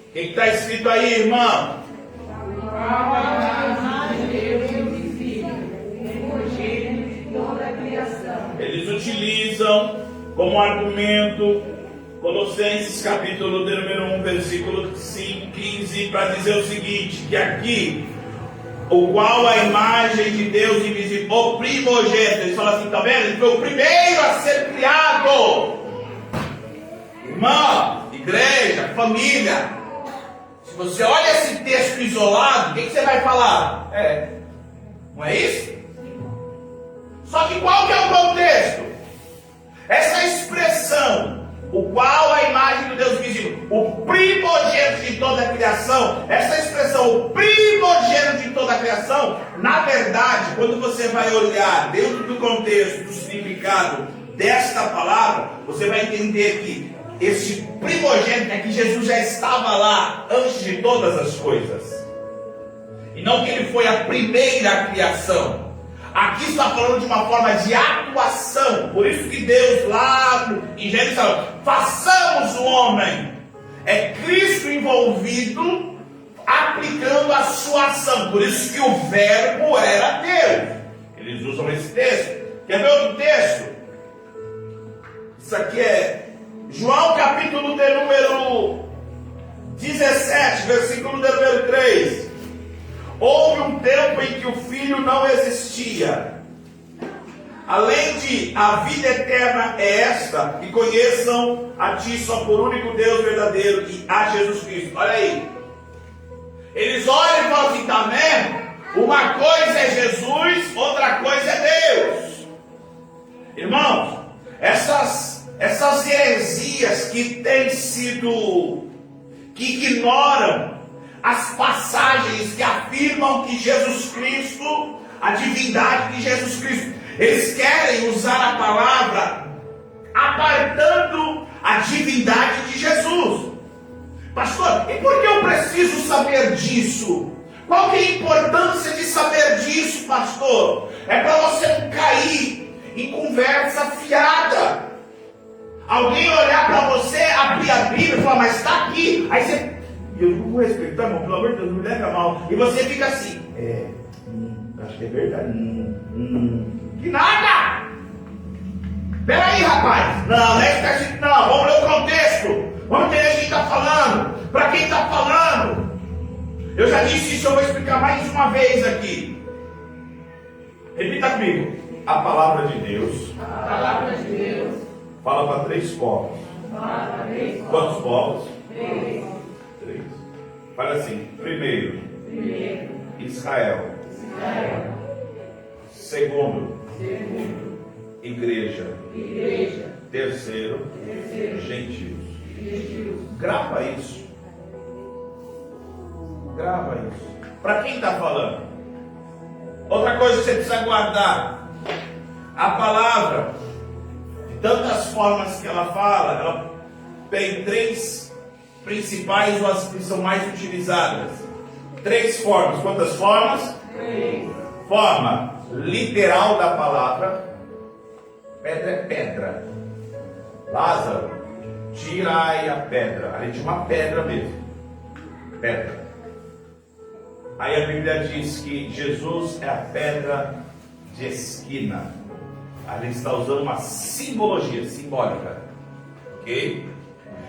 O que está escrito aí, irmão? Eles utilizam como argumento Colossenses capítulo número 1, versículo 15, para dizer o seguinte, que aqui o qual a imagem de Deus invisível, o primogênito. Ele fala assim, tá vendo? Ele foi o primeiro a ser criado. Irmão, igreja, família. Se você olha esse texto isolado, o que você vai falar? Não é isso? Só que qual que é o contexto? Essa expressão, o qual a imagem do Deus visível, o primogênito de toda a criação, essa expressão, o primogênito de toda a criação, na verdade, quando você vai olhar dentro do contexto, do significado desta palavra, você vai entender que esse primogênito é que Jesus já estava lá antes de todas as coisas, e não que ele foi a primeira criação. Aqui está falando de uma forma de atuação. Por isso que Deus lá em Gênesis fala, façamos o homem. É Cristo envolvido, aplicando a sua ação. Por isso que o verbo era Deus. Eles usam esse texto. Quer ver outro texto? Isso aqui é João capítulo de número 17, versículo de número 3. Houve um tempo em que o Filho não existia. Além de a vida eterna é esta, que conheçam a Ti só por único Deus verdadeiro e a Jesus Cristo. Olha aí. Eles olham e falam assim, tá vendo? Uma coisa é Jesus, outra coisa é Deus. Irmãos, essas heresias que têm sido, que ignoram as passagens que afirmam que Jesus Cristo, a divindade de Jesus Cristo, eles querem usar a palavra apartando a divindade de Jesus. Pastor, e por que eu preciso saber disso? Qual que é a importância de saber disso, pastor? É para você não cair em conversa fiada. Alguém olhar para você, abrir a Bíblia e falar, mas está aqui. Aí você... Eu não vou respeitar, irmão, pelo amor de Deus, não me leva mal. E você fica assim, acho que é verdade. Que nada! Peraí, rapaz. Não é isso que a gente. Não, vamos ler o contexto. Vamos entender o que a gente está falando. Para quem está falando. Eu já disse isso, eu vou explicar mais uma vez aqui. Repita comigo. A palavra de Deus. A palavra de Deus. Fala para 3 povos. Fala para 3 povos. Quantos povos? 3. 3. Fala assim. Primeiro. Israel. Segundo. Igreja. Terceiro. Gentios. Grava isso. Grava isso. Para quem está falando? Outra coisa que você precisa guardar. A palavra, de tantas formas que ela fala, ela tem 3 principais, ou as que são mais utilizadas. 3 formas. Quantas formas? 3. Forma literal da palavra. Pedra é pedra. Lázaro, tirai a pedra. Ali tinha uma pedra mesmo. Pedra. Aí a Bíblia diz que Jesus é a pedra de esquina. Ali está usando uma simbologia, simbólica. Ok?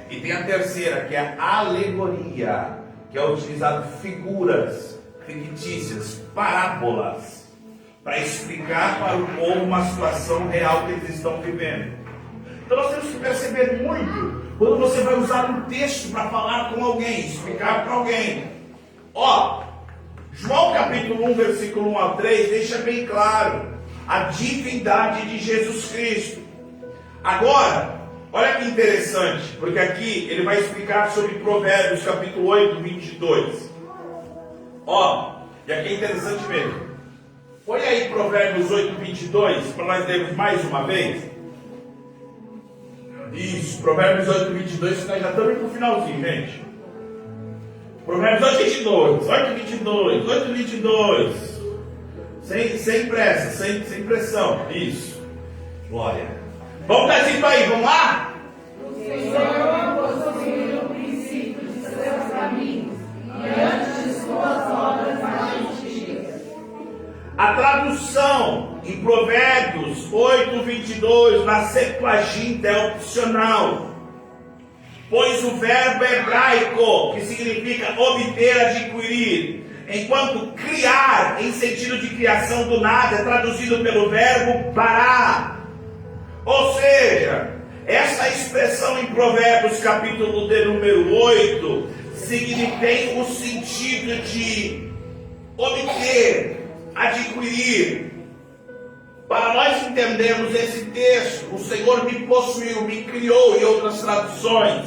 E tem a terceira, que é a alegoria, que é utilizado figuras fictícias, parábolas, para explicar para o povo uma situação real que eles estão vivendo. Então nós temos que perceber muito quando você vai usar um texto para falar com alguém, explicar para alguém. João capítulo 1, versículo 1 a 3, deixa bem claro a divindade de Jesus Cristo. Agora, olha que interessante, porque aqui ele vai explicar sobre Provérbios capítulo 8, 22. E aqui é interessante mesmo. Põe aí Provérbios 8, 22, para nós lermos mais uma vez. Isso, Provérbios 8, 22, nós já estamos no finalzinho, gente. Provérbios 8, 22, 8, 22, 8, 22. Sem pressa, sem pressão. Isso. Glória. Vamos dar isso aí, vamos lá? O Senhor possui o princípio de seus caminhos, e antes de suas obras há justiça. A tradução em Provérbios 8, 22, na Septuaginta é opcional, pois o verbo hebraico, que significa obter, adquirir, enquanto criar, em sentido de criação do nada, é traduzido pelo verbo parar. Ou seja, essa expressão em Provérbios capítulo de número 8 tem o sentido de obter, adquirir. Para nós entendermos esse texto, o Senhor me possuiu, me criou, em outras traduções.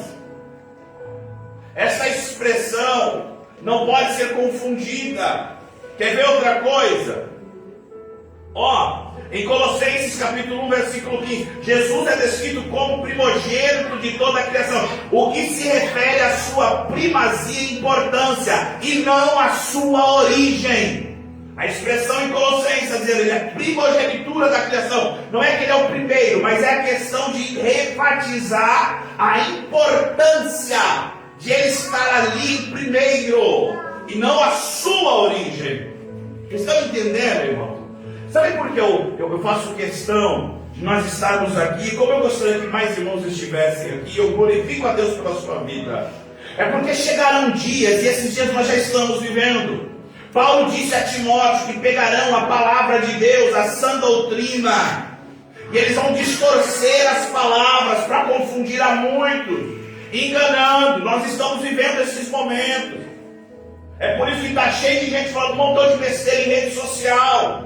Essa expressão não pode ser confundida. Quer ver outra coisa? Em Colossenses capítulo 1, versículo 15, Jesus é descrito como primogênito de toda a criação, o que se refere à sua primazia e importância, e não à sua origem. A expressão em Colossenses está dizendo, ele é primogenitura da criação. Não é que ele é o primeiro, mas é a questão de enfatizar a importância de ele estar ali primeiro, e não a sua origem. Vocês estão entendendo, irmão? Sabe por que eu faço questão de nós estarmos aqui? Como eu gostaria que mais irmãos estivessem aqui, eu glorifico a Deus pela sua vida. É porque chegarão dias, e esses dias nós já estamos vivendo. Paulo disse a Timóteo que pegarão a palavra de Deus, a sã doutrina, e eles vão distorcer as palavras para confundir a muitos, enganando. Nós estamos vivendo esses momentos. É por isso que está cheio de gente falando um montão de besteira em rede social.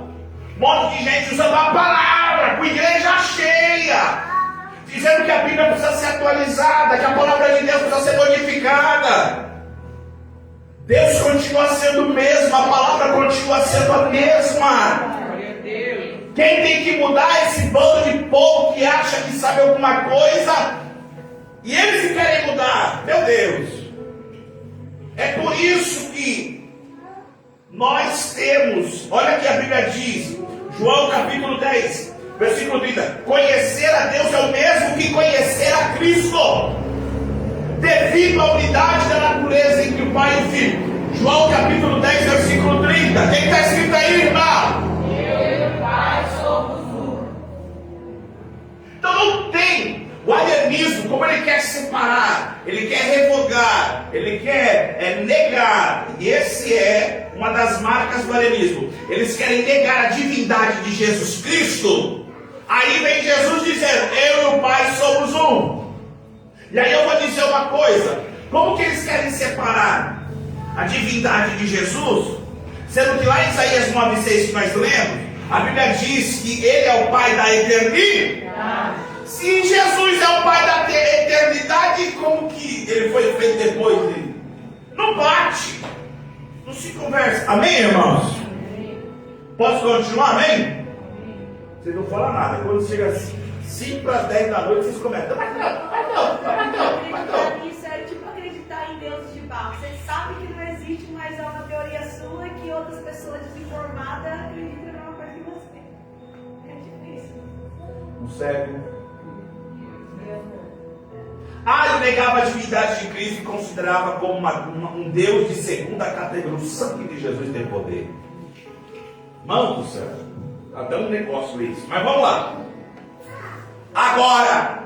Um monte de gente usando a palavra, com igreja cheia, dizendo que a Bíblia precisa ser atualizada, que a palavra de Deus precisa ser modificada. Deus continua sendo o mesmo, a palavra continua sendo a mesma. Quem tem que mudar é esse bando de povo que acha que sabe alguma coisa e eles que querem mudar. Meu Deus. É por isso que nós temos, olha que a Bíblia diz, João capítulo 10, versículo 30, conhecer a Deus é o mesmo que conhecer a Cristo, devido à unidade da natureza entre o Pai e o Filho. João capítulo 10, versículo 30. O que está escrito aí, irmão? Eu e o Pai somos um. Então não tem o arianismo, como ele quer separar, ele quer revogar, ele quer negar. E esse é uma das marcas do arianismo. Eles querem negar a divindade de Jesus Cristo. Aí vem Jesus dizendo, eu e o Pai somos um. E aí eu vou dizer uma coisa, como que eles querem separar a divindade de Jesus, sendo que lá em Isaías 9,6 que nós lemos, a Bíblia diz que ele é o Pai da eternidade. Se Jesus é o Pai da eternidade, como que ele foi feito depois dele? Não bate, não se conversa. Amém, irmãos? Posso continuar? Amém? Vocês não falam nada. Quando chega assim 5 para 10 da noite, vocês comentam. Acreditar nisso é tipo acreditar em Deus de barro. Você sabe que não existe, mas é uma teoria sua que outras pessoas desinformadas acreditam na mesma coisa que você. É difícil. Um cego. Eu negava a divindade de Cristo e considerava como um Deus de segunda categoria. O sangue de Jesus tem poder. Mão do céu. Até um negócio isso. Mas vamos lá. Agora,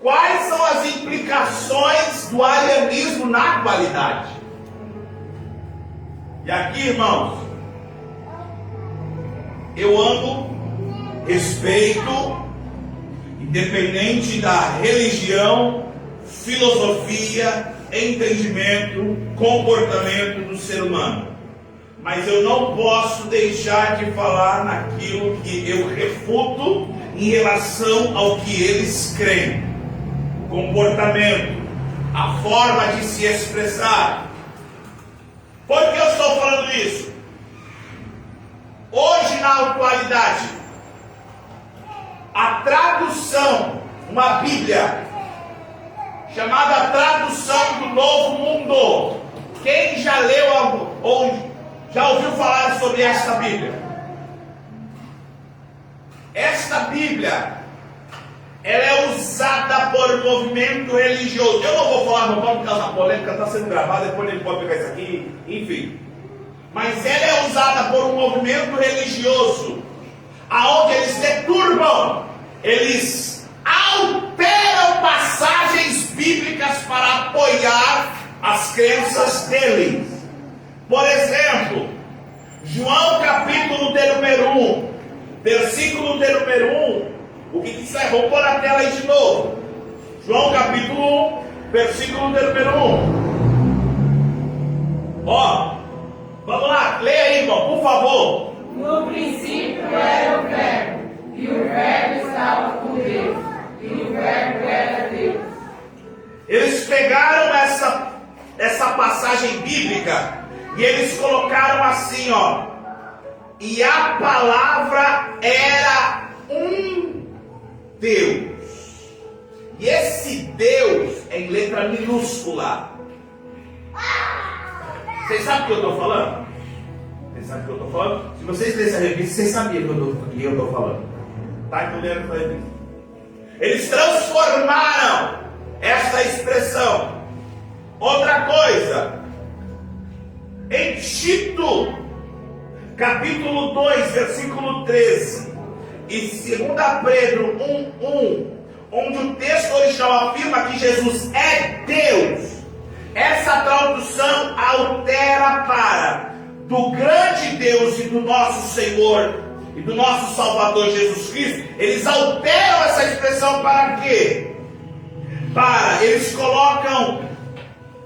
quais são as implicações do arianismo na atualidade? E aqui, irmãos, eu amo, respeito, independente da religião, filosofia, entendimento, comportamento do ser humano. Mas eu não posso deixar de falar naquilo que eu refuto em relação ao que eles creem. O comportamento, a forma de se expressar. Por que eu estou falando isso? Hoje, na atualidade, a tradução, uma Bíblia, chamada Tradução do Novo Mundo. Quem já leu algo, ou já ouviu falar sobre esta Bíblia? Esta Bíblia, ela é usada por movimento religioso. Eu não vou falar, não vamos causar polêmica, está sendo gravado, depois ele pode pegar isso aqui, enfim. Mas ela é usada por um movimento religioso, aonde eles deturpam, eles alteram passagens bíblicas para apoiar as crenças deles. Por exemplo, João capítulo de número 1, versículo de número 1. O que diz aí? Vamos pôr na tela aí de novo. João capítulo 1, versículo de número 1. Ó, vamos lá, leia aí, irmão, por favor. No princípio era o Verbo, e o Verbo estava com Deus, e o Verbo era Deus. Eles pegaram essa passagem bíblica e eles colocaram assim, ó. E a palavra era um Deus. E esse Deus é em letra minúscula. Vocês sabem o que eu estou falando? Vocês sabem o que eu estou falando? Se vocês lessem a revista, vocês sabiam o que eu estou falando. Tá entendendo a revista? Eles transformaram esta expressão. Outra coisa, em Tito, capítulo 2, versículo 13, e 2 Pedro 1:1, onde o texto original afirma que Jesus é Deus, essa tradução altera para do grande Deus e do nosso Senhor e do nosso Salvador Jesus Cristo. Eles alteram essa expressão para quê? Eles colocam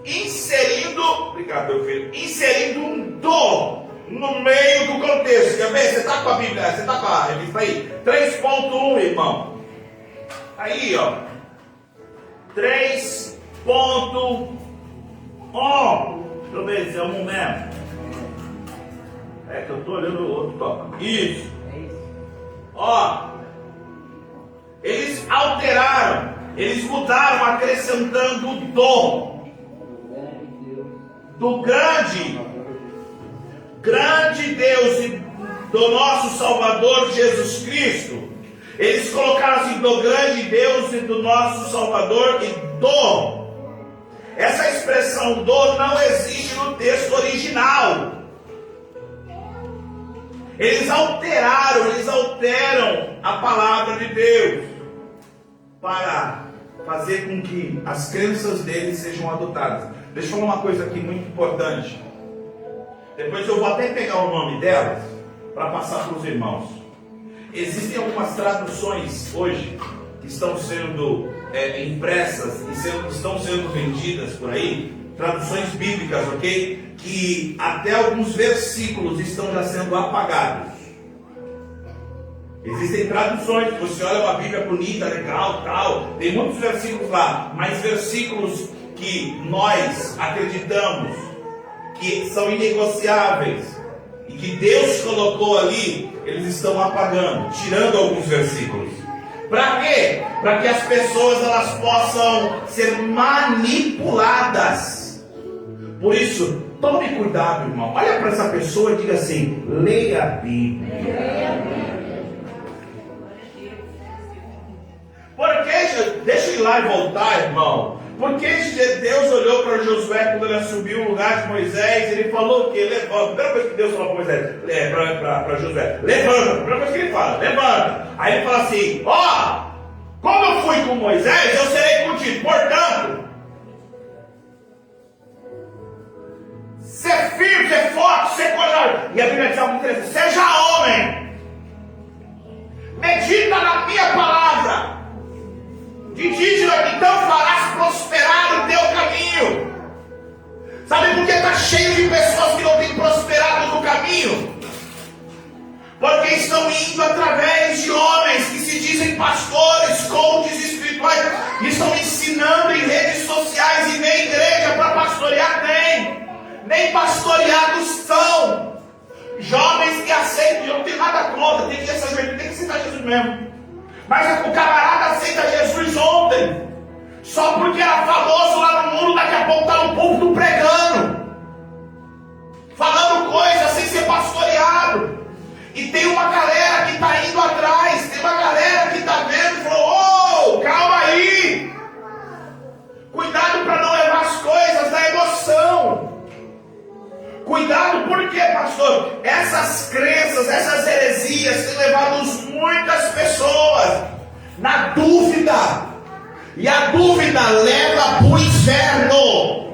inserindo, obrigado meu filho, inserindo um do no meio do contexto. Quer ver? Você está com a Bíblia, você está com a revista aí? 3.1, irmão. Aí, ó. 3.1. Deixa eu ver se é um mesmo. É que eu estou olhando o outro topa. Isso. Ó. Eles alteraram. Eles mudaram, acrescentando o do grande Deus e do nosso Salvador Jesus Cristo. Eles colocaram assim, do grande Deus e do nosso Salvador e do. Essa expressão do não existe no texto original. Eles alteram a palavra de Deus para fazer com que as crenças deles sejam adotadas. Deixa eu falar uma coisa aqui muito importante. Depois eu vou até pegar o nome delas para passar para os irmãos. Existem algumas traduções hoje que estão sendo impressas e estão sendo vendidas por aí, traduções bíblicas, ok? Que até alguns versículos estão já sendo apagados. Existem traduções, você olha uma Bíblia bonita, legal, tal, tem muitos versículos lá, mas versículos que nós acreditamos que são inegociáveis e que Deus colocou ali, eles estão apagando, tirando alguns versículos. Para quê? Para que as pessoas elas possam ser manipuladas. Por isso, tome cuidado, irmão. Olha para essa pessoa e diga assim: leia a Bíblia. Leia a Bíblia. Porque, deixa eu ir lá e voltar, irmão. Porque Deus olhou para Josué quando ele assumiu o lugar de Moisés, ele falou o quê? Levanta. A primeira coisa que Deus falou para Moisés, para Josué, levanta. A primeira coisa que ele fala, levanta. Aí ele fala assim: ó, como eu fui com Moisés, eu serei contigo. Portanto, ser firme, ser forte, ser corajoso. E a Bíblia diz algo interessante: seja homem, medita na minha palavra. De dia, então farás prosperar o teu caminho. Sabe por que está cheio de pessoas que não têm prosperado no caminho? Porque estão indo através de homens que se dizem pastores, coaches espirituais, e estão ensinando em redes sociais e nem igreja para pastorear tem. Nem pastoreados são. Jovens que aceitam, eu não tenho nada contra, tem que aceitar Jesus mesmo. Mas o camarada aceita Jesus ontem, só porque era famoso lá no mundo, daqui a pouco está no púlpito pregando, falando coisas sem ser pastoreado. E tem uma galera que está indo atrás, tem uma galera que está vendo e falou: ô, calma aí, cuidado para não levar as coisas da emoção. Cuidado, por quê, pastor? Essas crenças, essas heresias têm levado muitas pessoas na dúvida. E a dúvida leva para o inferno.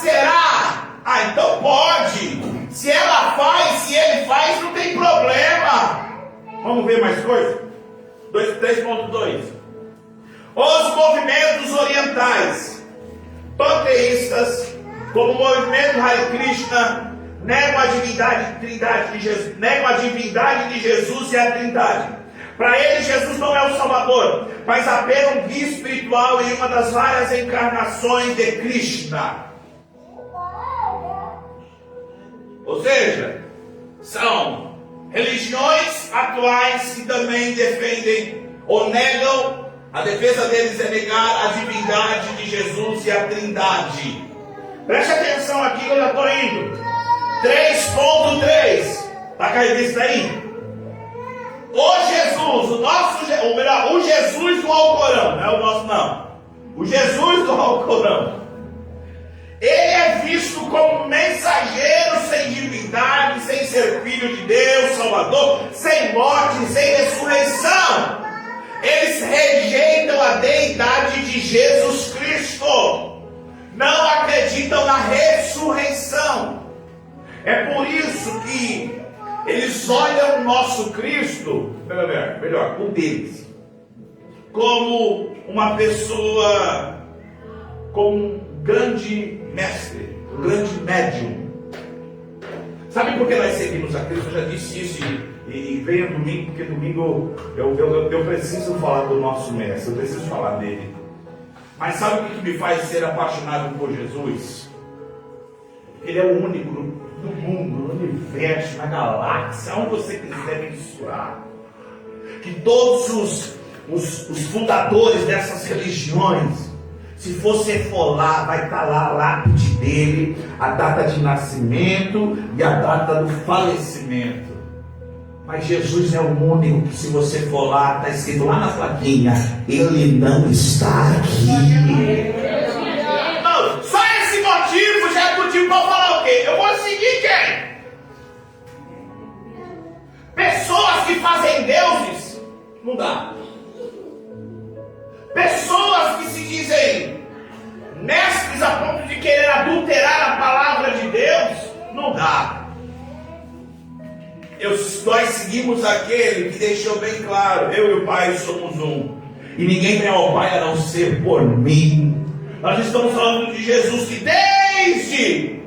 Será Ah, então pode. Se ela faz, se ele faz, não tem problema. Vamos ver mais coisa? 3.2. Os movimentos orientais, panteístas, como o movimento Hare Krishna, negam a divindade de Jesus e a Trindade. Para eles, Jesus não é o Salvador, mas apenas um guia espiritual em uma das várias encarnações de Krishna. Ou seja, são religiões atuais que também defendem ou negam, a defesa deles é negar a divindade de Jesus e a Trindade. Preste atenção aqui que eu já estou indo. 3.3. Está com a revista aí? O Jesus, o Jesus do Alcorão, não é o nosso não. O Jesus do Alcorão. Ele é visto como mensageiro sem divindade, sem ser filho de Deus, Salvador, sem morte, sem ressurreição. Eles rejeitam a deidade de Jesus Cristo. Não acreditam na ressurreição. É por isso que eles olham o nosso Cristo, melhor, o deles, como uma pessoa, como um grande mestre, um grande médium. Sabe por que nós seguimos a Cristo? Eu já disse isso e venha domingo, porque domingo eu preciso falar do nosso mestre, eu preciso falar dele. Mas sabe o que me faz ser apaixonado por Jesus? Ele é o único no mundo, no universo, na galáxia, onde você quiser mensurar. Que todos os fundadores dessas religiões, se você for lá, vai estar lá a lápide dele, a data de nascimento e a data do falecimento. Mas Jesus é o único que, se você for lá, está escrito lá na plaquinha, ele não está aqui. Não, só esse motivo já é motivo para falar o quê? Eu vou seguir quem? Pessoas que fazem deuses, não dá. Pessoas que se dizem mestres a ponto de querer adulterar a palavra de Deus, não dá. Nós seguimos aquele que deixou bem claro: eu e o Pai somos um, e ninguém vem ao Pai a não ser por mim. Nós estamos falando de Jesus que desde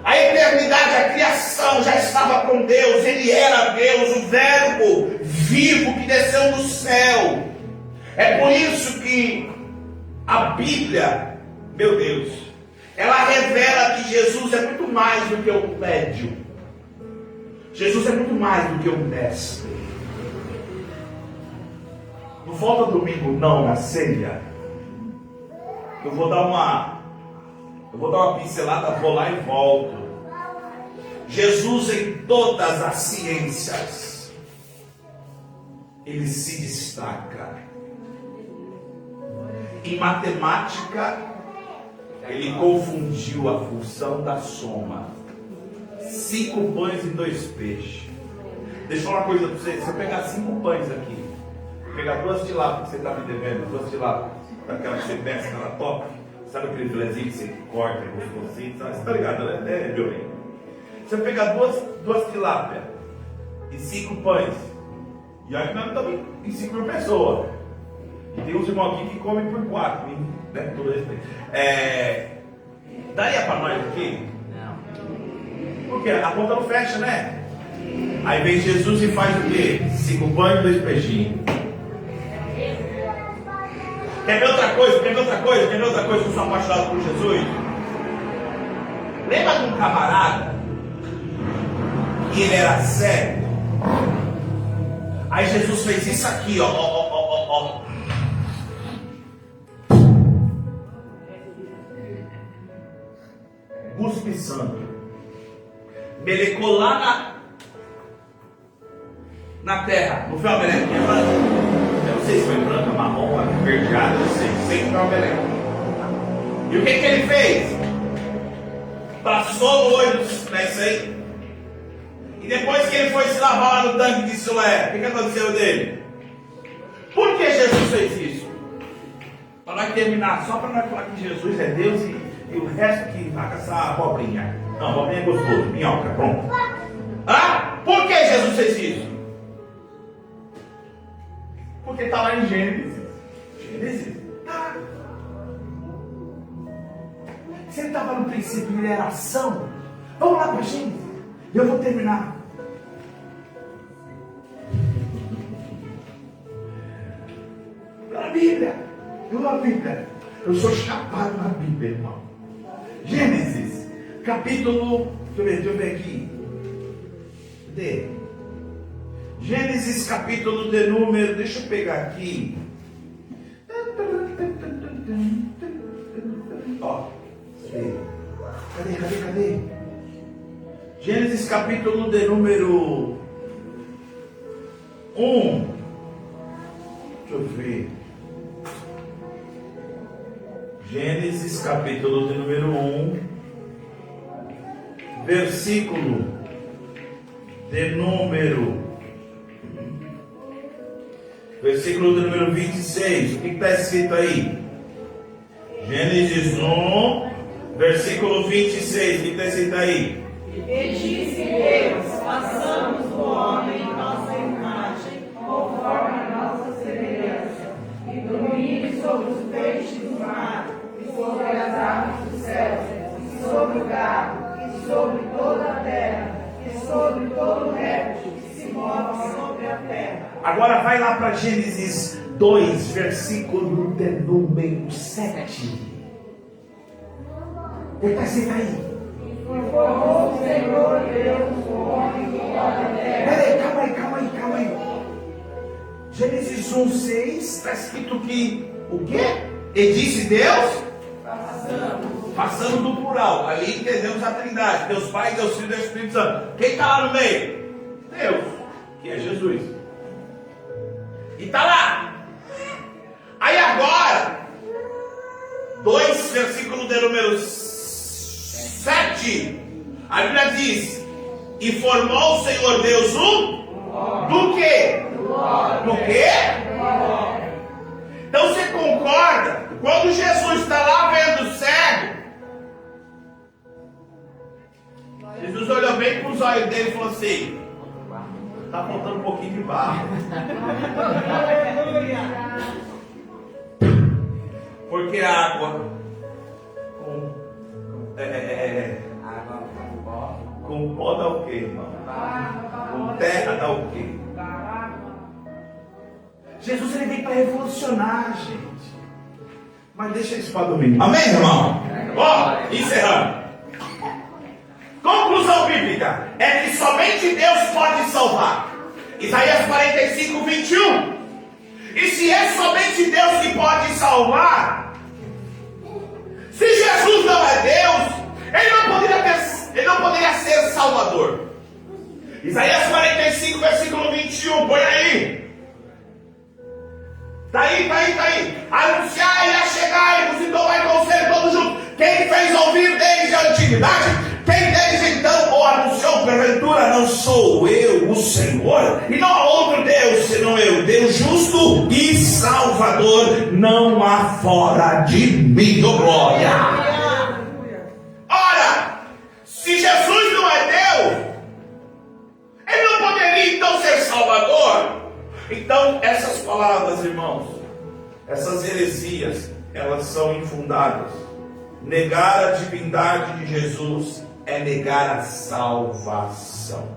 a eternidade, a criação, já estava com Deus. Ele era Deus, o Verbo vivo que desceu do céu. É por isso que a Bíblia, meu Deus, ela revela que Jesus é muito mais do que um médium. Jesus é muito mais do que um mestre. Não volta domingo não na ceia. Eu vou dar uma pincelada, vou lá e volto. Jesus, em todas as ciências, ele se destaca. Em matemática, ele confundiu a função da soma. 5 pães e 2 peixes. Deixa eu falar uma coisa para você. Se eu pegar 5 pães aqui, pegar 2 tilápias que você está me devendo, 2 tilápias, daquela que você pesca na top, sabe aquele filezinho que você corta, gostosinho, sabe? Você está ligado, né? É, meu bem. Se eu pegar 2 tilápias e 5 pães, e aí nós estamos em 5 por pessoa. E tem uns irmãos aqui que comem por 4, né? Todo respeito. Daria para nós aqui? Porque a conta não fecha, né? Aí vem Jesus e faz o quê? 5 pães e 2 peixinhos. Quer ver outra coisa? Quer ver outra coisa? Quer ver outra coisa que eu sou apaixonado por Jesus? Lembra de um camarada que ele era cego? Aí Jesus fez isso aqui, ó. Cuspe santo. Melecou lá na terra. Não foi uma melequinha branca? Eu não sei se foi branca, marrom, verdeada, eu sei que foi uma meleca. E o que ele fez? Passou o olho, não é isso aí? E depois que ele foi se lavar lá no tanque de Siloé, o que aconteceu dele? Por que Jesus fez isso? Para nós terminar, só para nós falar que Jesus é Deus E o resto que vai caçar abobrinha. Não, abobrinha é gostoso, minhoca, pronto. Ah, por que Jesus fez isso? Porque está lá em Gênesis. Gênesis? Tá. Se ele estava no princípio, ele era ação. Vamos lá para Gênesis. Eu vou terminar. Na Bíblia. Eu amo a Bíblia. Eu sou chapado na Bíblia, irmão. Gênesis, capítulo. Deixa eu ver aqui. Cadê? Gênesis capítulo de número. Deixa eu pegar aqui. Ó. Cadê? Gênesis capítulo de número 1. Deixa eu ver. Gênesis capítulo de número 1. Versículo de número. Versículo de número 26. O que está escrito aí? Gênesis 1, versículo 26. O que está escrito aí? E disse Deus: façamos o homem em nossa imagem, conforme a nossa semelhança, e domine sobre os peixes do mar, e sobre as aves do céu, e sobre o gado, e sobre toda a terra, e sobre todo o réptil que se move sobre a terra. Agora vai lá para Gênesis 2, versículo de número 7. O que está escrito aí? E formou o Senhor Deus o homem de toda a terra. Peraí, calma aí. Gênesis 1, 6, está escrito que o quê? E disse Deus? Passando do plural. Ali entendemos a Trindade. Deus Pai, Deus Filho e Deus Espírito Santo. Quem está lá no meio? Deus, que é Jesus. E está lá. Aí agora, 2, versículo de número 7. A Bíblia diz: e formou o Senhor Deus do quê? Do quê? Então você concorda? Quando Jesus está lá vendo o cego, Jesus olhou bem para os olhos dele e falou assim: está faltando um pouquinho de barro. Porque a água com pó dá o quê, irmão? Com terra dá o quê? Jesus ele veio para revolucionar, gente. Mas deixa isso para domingo. Amém, irmão? Ó, encerrando. Conclusão bíblica é que somente Deus pode salvar. Isaías 45, 21. E se é somente Deus que pode salvar, se Jesus não é Deus, ele não poderia ser Salvador. Isaías 45, versículo 21. Põe aí. Tá aí. Anunciai e achegai-vos e tomai conselho todos juntos. Quem fez ouvir desde a antiguidade? Quem desde então ou anunciou? Porventura não sou eu, o Senhor? E não há outro Deus senão eu, Deus justo e Salvador. Não há fora de mim, oh glória. Ora, se Jesus não é Deus, ele não poderia então ser Salvador? Então, essas palavras, irmãos, essas heresias, elas são infundadas. Negar a divindade de Jesus é negar a salvação.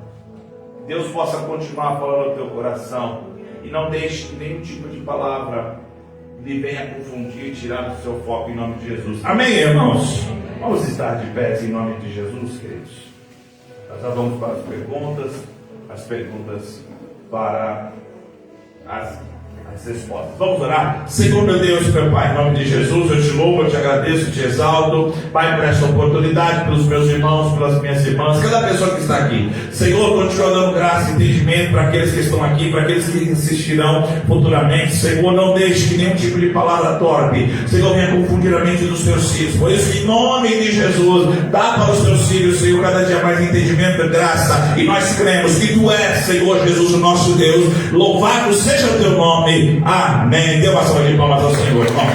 Deus possa continuar falando ao teu coração e não deixe que nenhum tipo de palavra lhe venha confundir e tirar do seu foco em nome de Jesus. Amém, irmãos? Vamos estar de pé em nome de Jesus, queridos. Nós já vamos para as perguntas para as respostas. Vamos orar? Senhor meu Deus, meu Pai, em nome de Jesus, eu te louvo, eu te agradeço, te exalto, Pai, por esta oportunidade, pelos meus irmãos, pelas minhas irmãs, cada pessoa que está aqui. Senhor, continua dando graça e entendimento para aqueles que estão aqui, para aqueles que assistirão futuramente. Senhor, não deixe que nenhum tipo de palavra torpe, Senhor, venha confundir a mente dos teus filhos. Por isso, em nome de Jesus, dá para os teus filhos, Senhor, cada dia mais entendimento e graça. E nós cremos que tu és, Senhor Jesus, o nosso Deus. Louvado seja o teu nome. Amém. Dê uma salva de palmas ao Senhor, irmão.